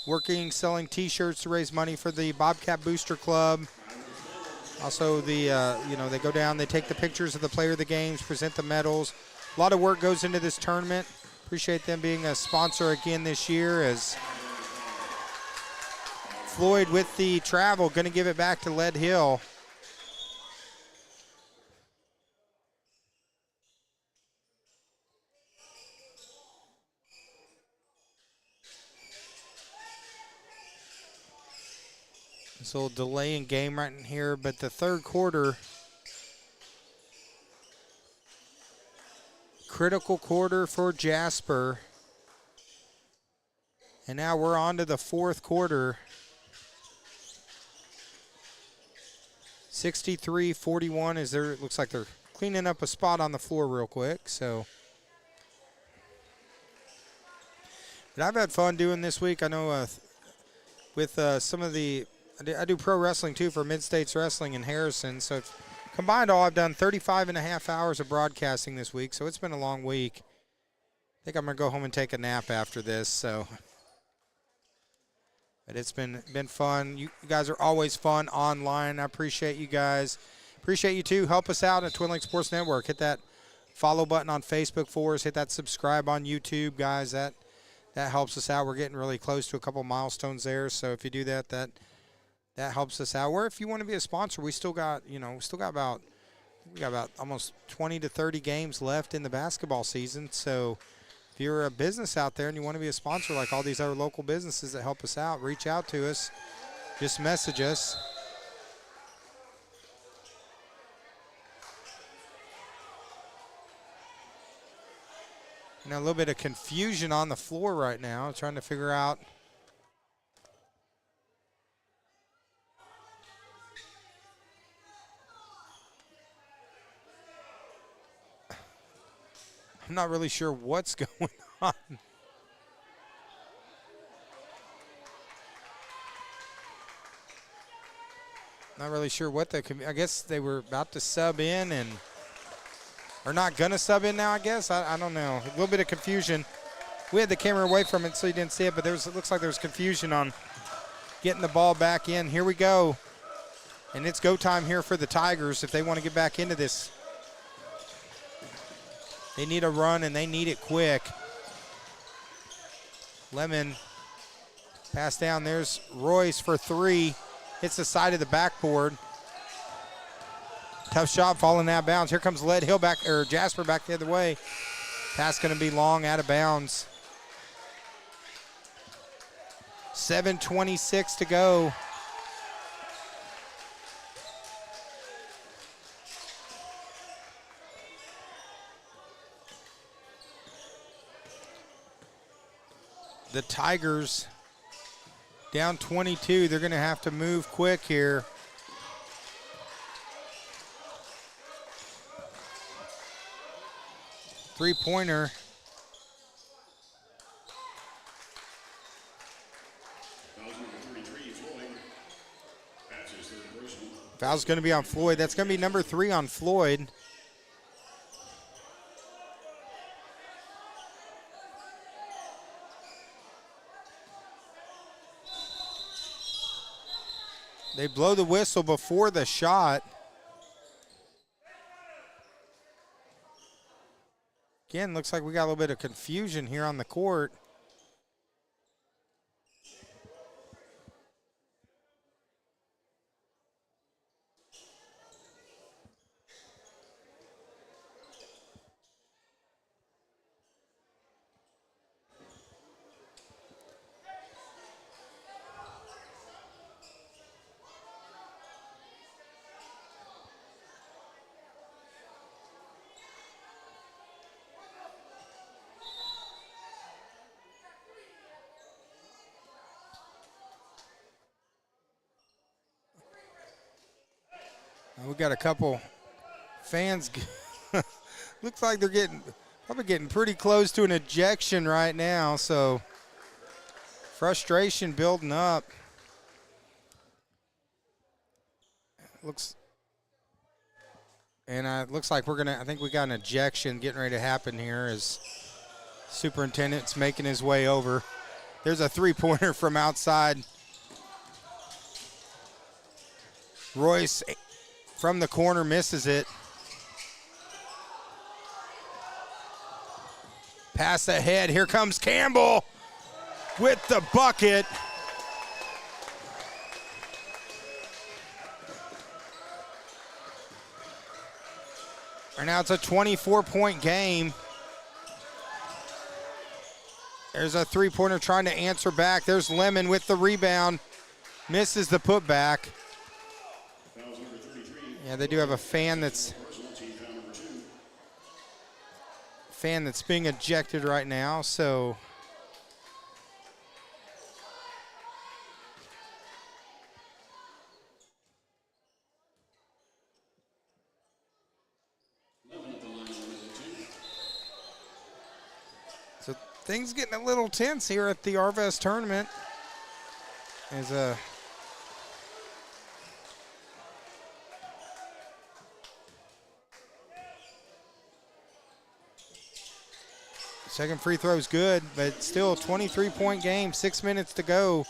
Working, selling T-shirts to raise money for the Bobcat Booster Club. Also, they go down, they take the pictures of the player of the games, present the medals. A lot of work goes into this tournament. Appreciate them being a sponsor again this year, as Floyd with the travel, going to give it back to Lead Hill. This little delay in game right in here, but the third quarter, critical quarter for Jasper. And now we're on to the fourth quarter. 63-41 is there. It looks like they're cleaning up a spot on the floor real quick. So, but I've had fun doing this week. I know with some of the, I do pro wrestling too for Mid-States Wrestling in Harrison. So combined all, I've done 35 and a half hours of broadcasting this week. So it's been a long week. I think I'm going to go home and take a nap after this. So, but it's been fun. You guys are always fun online. I appreciate you guys. Appreciate you too. Help us out at Twin Lakes Sports Network. Hit that follow button on Facebook for us. Hit that subscribe on YouTube, guys. That helps us out. We're getting really close to a couple milestones there. So if you do that, that helps us out. Or if you want to be a sponsor, we got about almost 20 to 30 games left in the basketball season. So if you're a business out there and you want to be a sponsor like all these other local businesses that help us out, reach out to us. Just message us. And a little bit of confusion on the floor right now, trying to figure out. I'm not really sure what's going on. Not really sure what I guess they were about to sub in and are not going to sub in now, I guess. I don't know. A little bit of confusion. We had the camera away from it so you didn't see it, but it looks like there's confusion on getting the ball back in. Here we go. And it's go time here for the Tigers if they want to get back into this. They need a run, and they need it quick. Lemon pass down. There's Royce for three. Hits the side of the backboard. Tough shot falling out of bounds. Here comes Jasper back the other way. Pass going to be long, out of bounds. 7:26 to go. The Tigers down 22. They're going to have to move quick here. Three-pointer. Foul's going to be on Floyd. That's going to be number 3 on Floyd. They blow the whistle before the shot. Again, looks like we got a little bit of confusion here on the court. We got a couple fans. Looks like they're probably getting pretty close to an ejection right now. So frustration building up. Looks like I think we got an ejection getting ready to happen here as superintendent's making his way over. There's a three-pointer from outside. Royce from the corner misses it. Pass ahead. Here comes Campbell with the bucket. And now it's a 24-point game. There's a three-pointer trying to answer back. There's Lemon with the rebound. Misses the putback. Yeah, they do have a fan that's being ejected right now, so things getting a little tense here at the Arvest tournament. As a second free throw is good, but still a 23-point game, 6 minutes to go.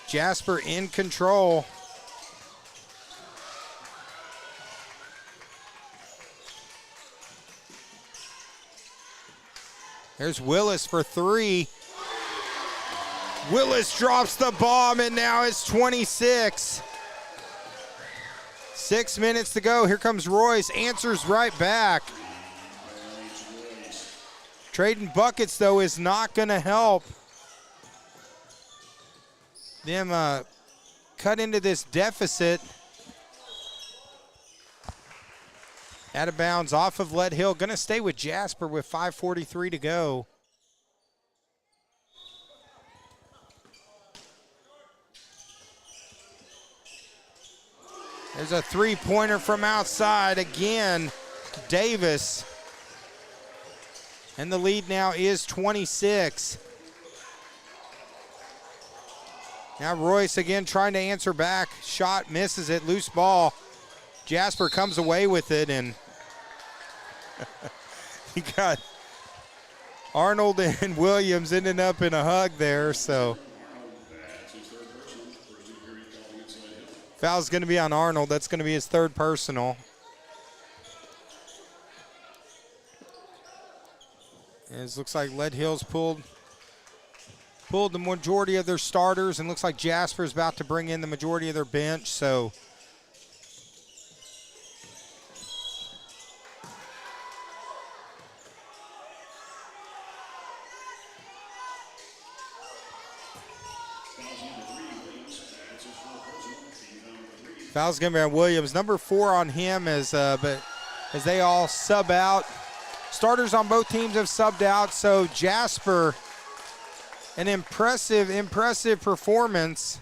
Jasper in control. There's Willis for three. Willis drops the bomb, and now it's 26. 6 minutes to go. Here comes Royce. Answers right back. Trading buckets, though, is not going to help them cut into this deficit. Out of bounds off of Lead Hill. Going to stay with Jasper with 5:43 to go. There's a three-pointer from outside. Again, Davis. And the lead now is 26. Now Royce again trying to answer back. Shot misses it. Loose ball. Jasper comes away with it, and he got Arnold and Williams ending up in a hug there. So foul's going to be on Arnold. That's going to be his third personal. And it looks like Lead Hill's pulled the majority of their starters, and looks like Jasper's about to bring in the majority of their bench. So foul's going to be on Williams. Number 4 on him but as they all sub out. Starters on both teams have subbed out, so Jasper, an impressive performance.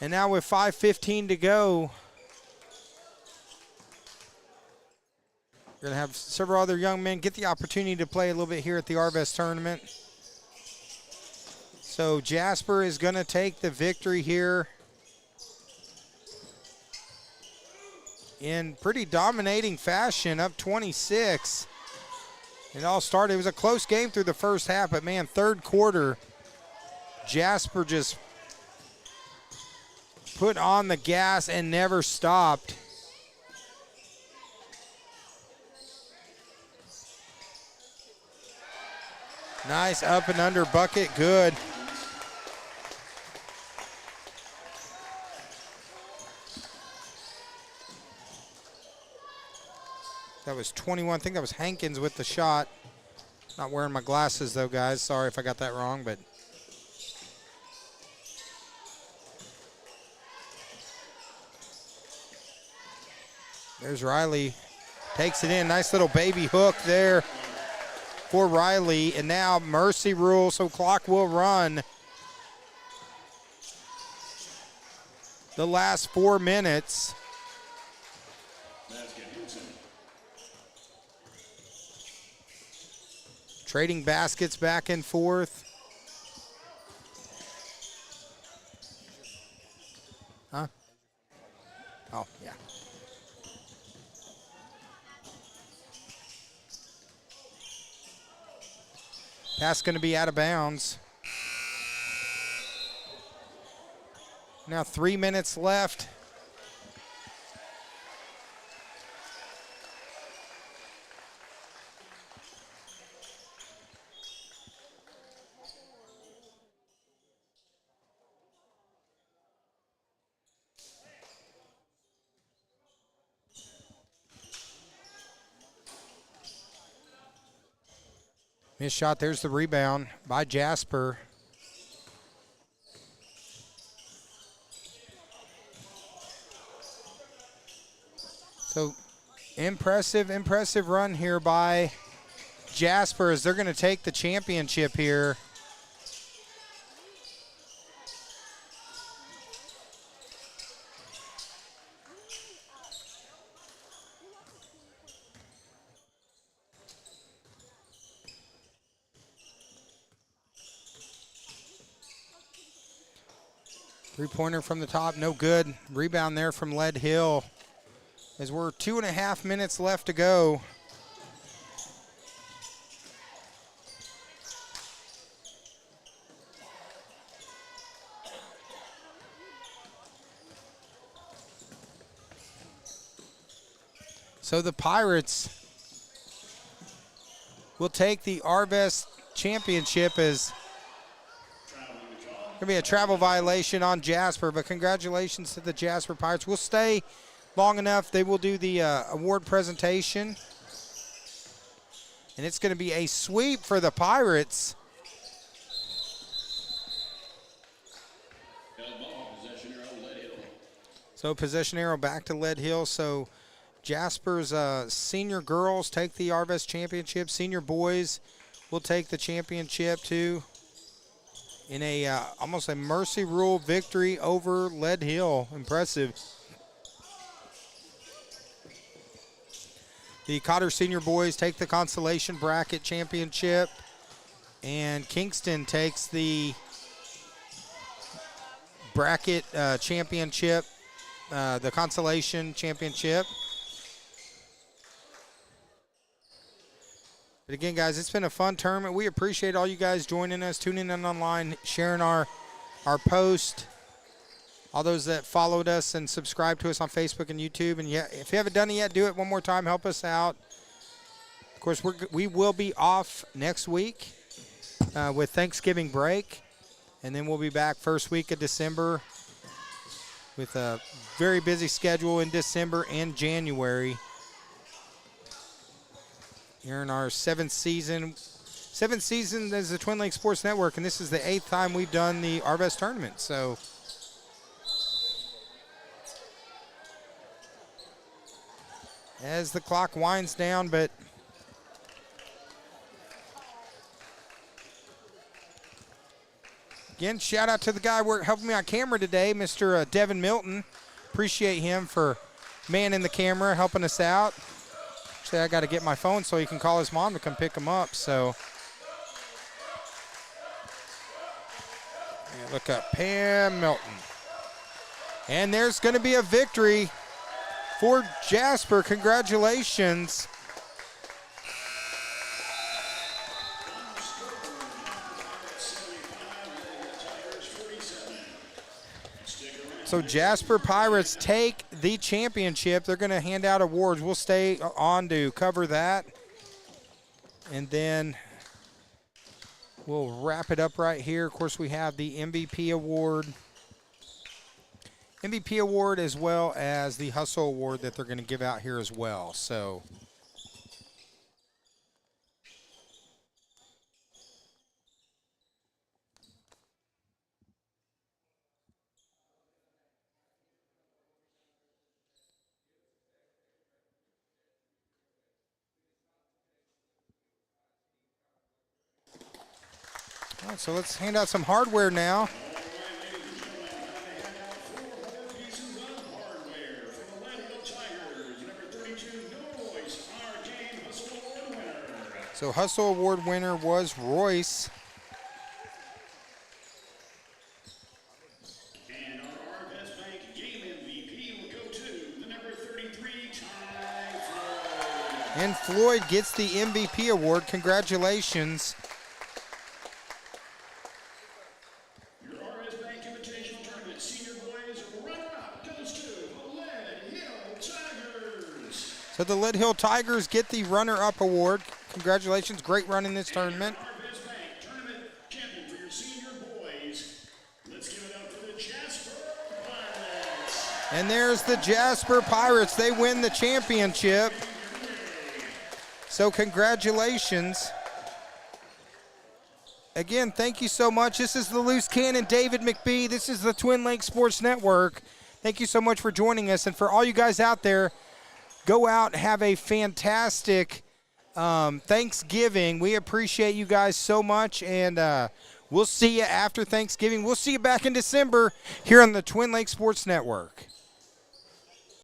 And now with 5:15 to go, we're going to have several other young men get the opportunity to play a little bit here at the Arvest tournament. So Jasper is going to take the victory here in pretty dominating fashion, up 26. It all started, it was a close game through the first half, but man, third quarter, Jasper just put on the gas and never stopped. Nice up and under bucket, good. That was 21. I think that was Hankins with the shot. Not wearing my glasses though, guys. Sorry if I got that wrong, but there's Riley. Takes it in. Nice little baby hook there for Riley. And now mercy rule, so clock will run. The last 4 minutes. Trading baskets back and forth. Huh? Oh, yeah. Pass going to be out of bounds. Now 3 minutes left. Missed shot, there's the rebound by Jasper. So impressive run here by Jasper as they're going to take the championship here. Three-pointer from the top, no good. Rebound there from Lead Hill. As we're 2.5 minutes left to go. So the Pirates will take the Arvest championship as going to be a travel violation on Jasper, but congratulations to the Jasper Pirates. We'll stay long enough. They will do the award presentation. And it's going to be a sweep for the Pirates. So possession arrow back to Lead Hill. So Jasper's senior girls take the Arvest championship. Senior boys will take the championship too in a almost a mercy rule victory over Lead Hill. Impressive. The Cotter senior boys take the consolation bracket championship, and Kingston takes the bracket championship, the consolation championship. But again, guys, it's been a fun tournament. We appreciate all you guys joining us, tuning in online, sharing our post. All those that followed us and subscribed to us on Facebook and YouTube. And yeah, if you haven't done it yet, do it one more time. Help us out. Of course, we will be off next week with Thanksgiving break. And then we'll be back first week of December with a very busy schedule in December and January. Here in our seventh season as the Twin Lakes Sports Network, and this is the 8th time we've done the Arvest tournament. So as the clock winds down, but again, shout out to the guy helping me on camera today, Mr. Devin Milton. Appreciate him for manning the camera, helping us out. Actually, I got to get my phone so he can call his mom to come pick him up. So, yeah, look up Pam Milton. And there's going to be a victory for Jasper. Congratulations. So Jasper Pirates take the championship. They're going to hand out awards. We'll stay on to cover that. And then we'll wrap it up right here. Of course, we have the MVP award. MVP award as well as the Hustle award that they're going to give out here as well. So all right, so let's hand out some hardware now. So Hustle Award winner was Royce. And our Arvest Bank game MVP will go to the number 33, Ty Floyd. And Floyd gets the MVP award. Congratulations. Your Arvest Bank Invitational Tournament Senior Boys runner-up goes to the Lead Hill Tigers. So the Lead Hill Tigers get the runner-up award. Congratulations. Great run in this tournament. Arvest Bank Tournament champion for your senior boys. Let's give it up for the Jasper Pirates. And there's the Jasper Pirates. They win the championship. So congratulations. Again, thank you so much. This is the Loose Cannon, David McBee. This is the Twin Lakes Sports Network. Thank you so much for joining us. And for all you guys out there, go out, have a fantastic Thanksgiving. We appreciate you guys so much, and we'll see you after Thanksgiving. We'll see you back in December here on the Twin Lakes Sports Network.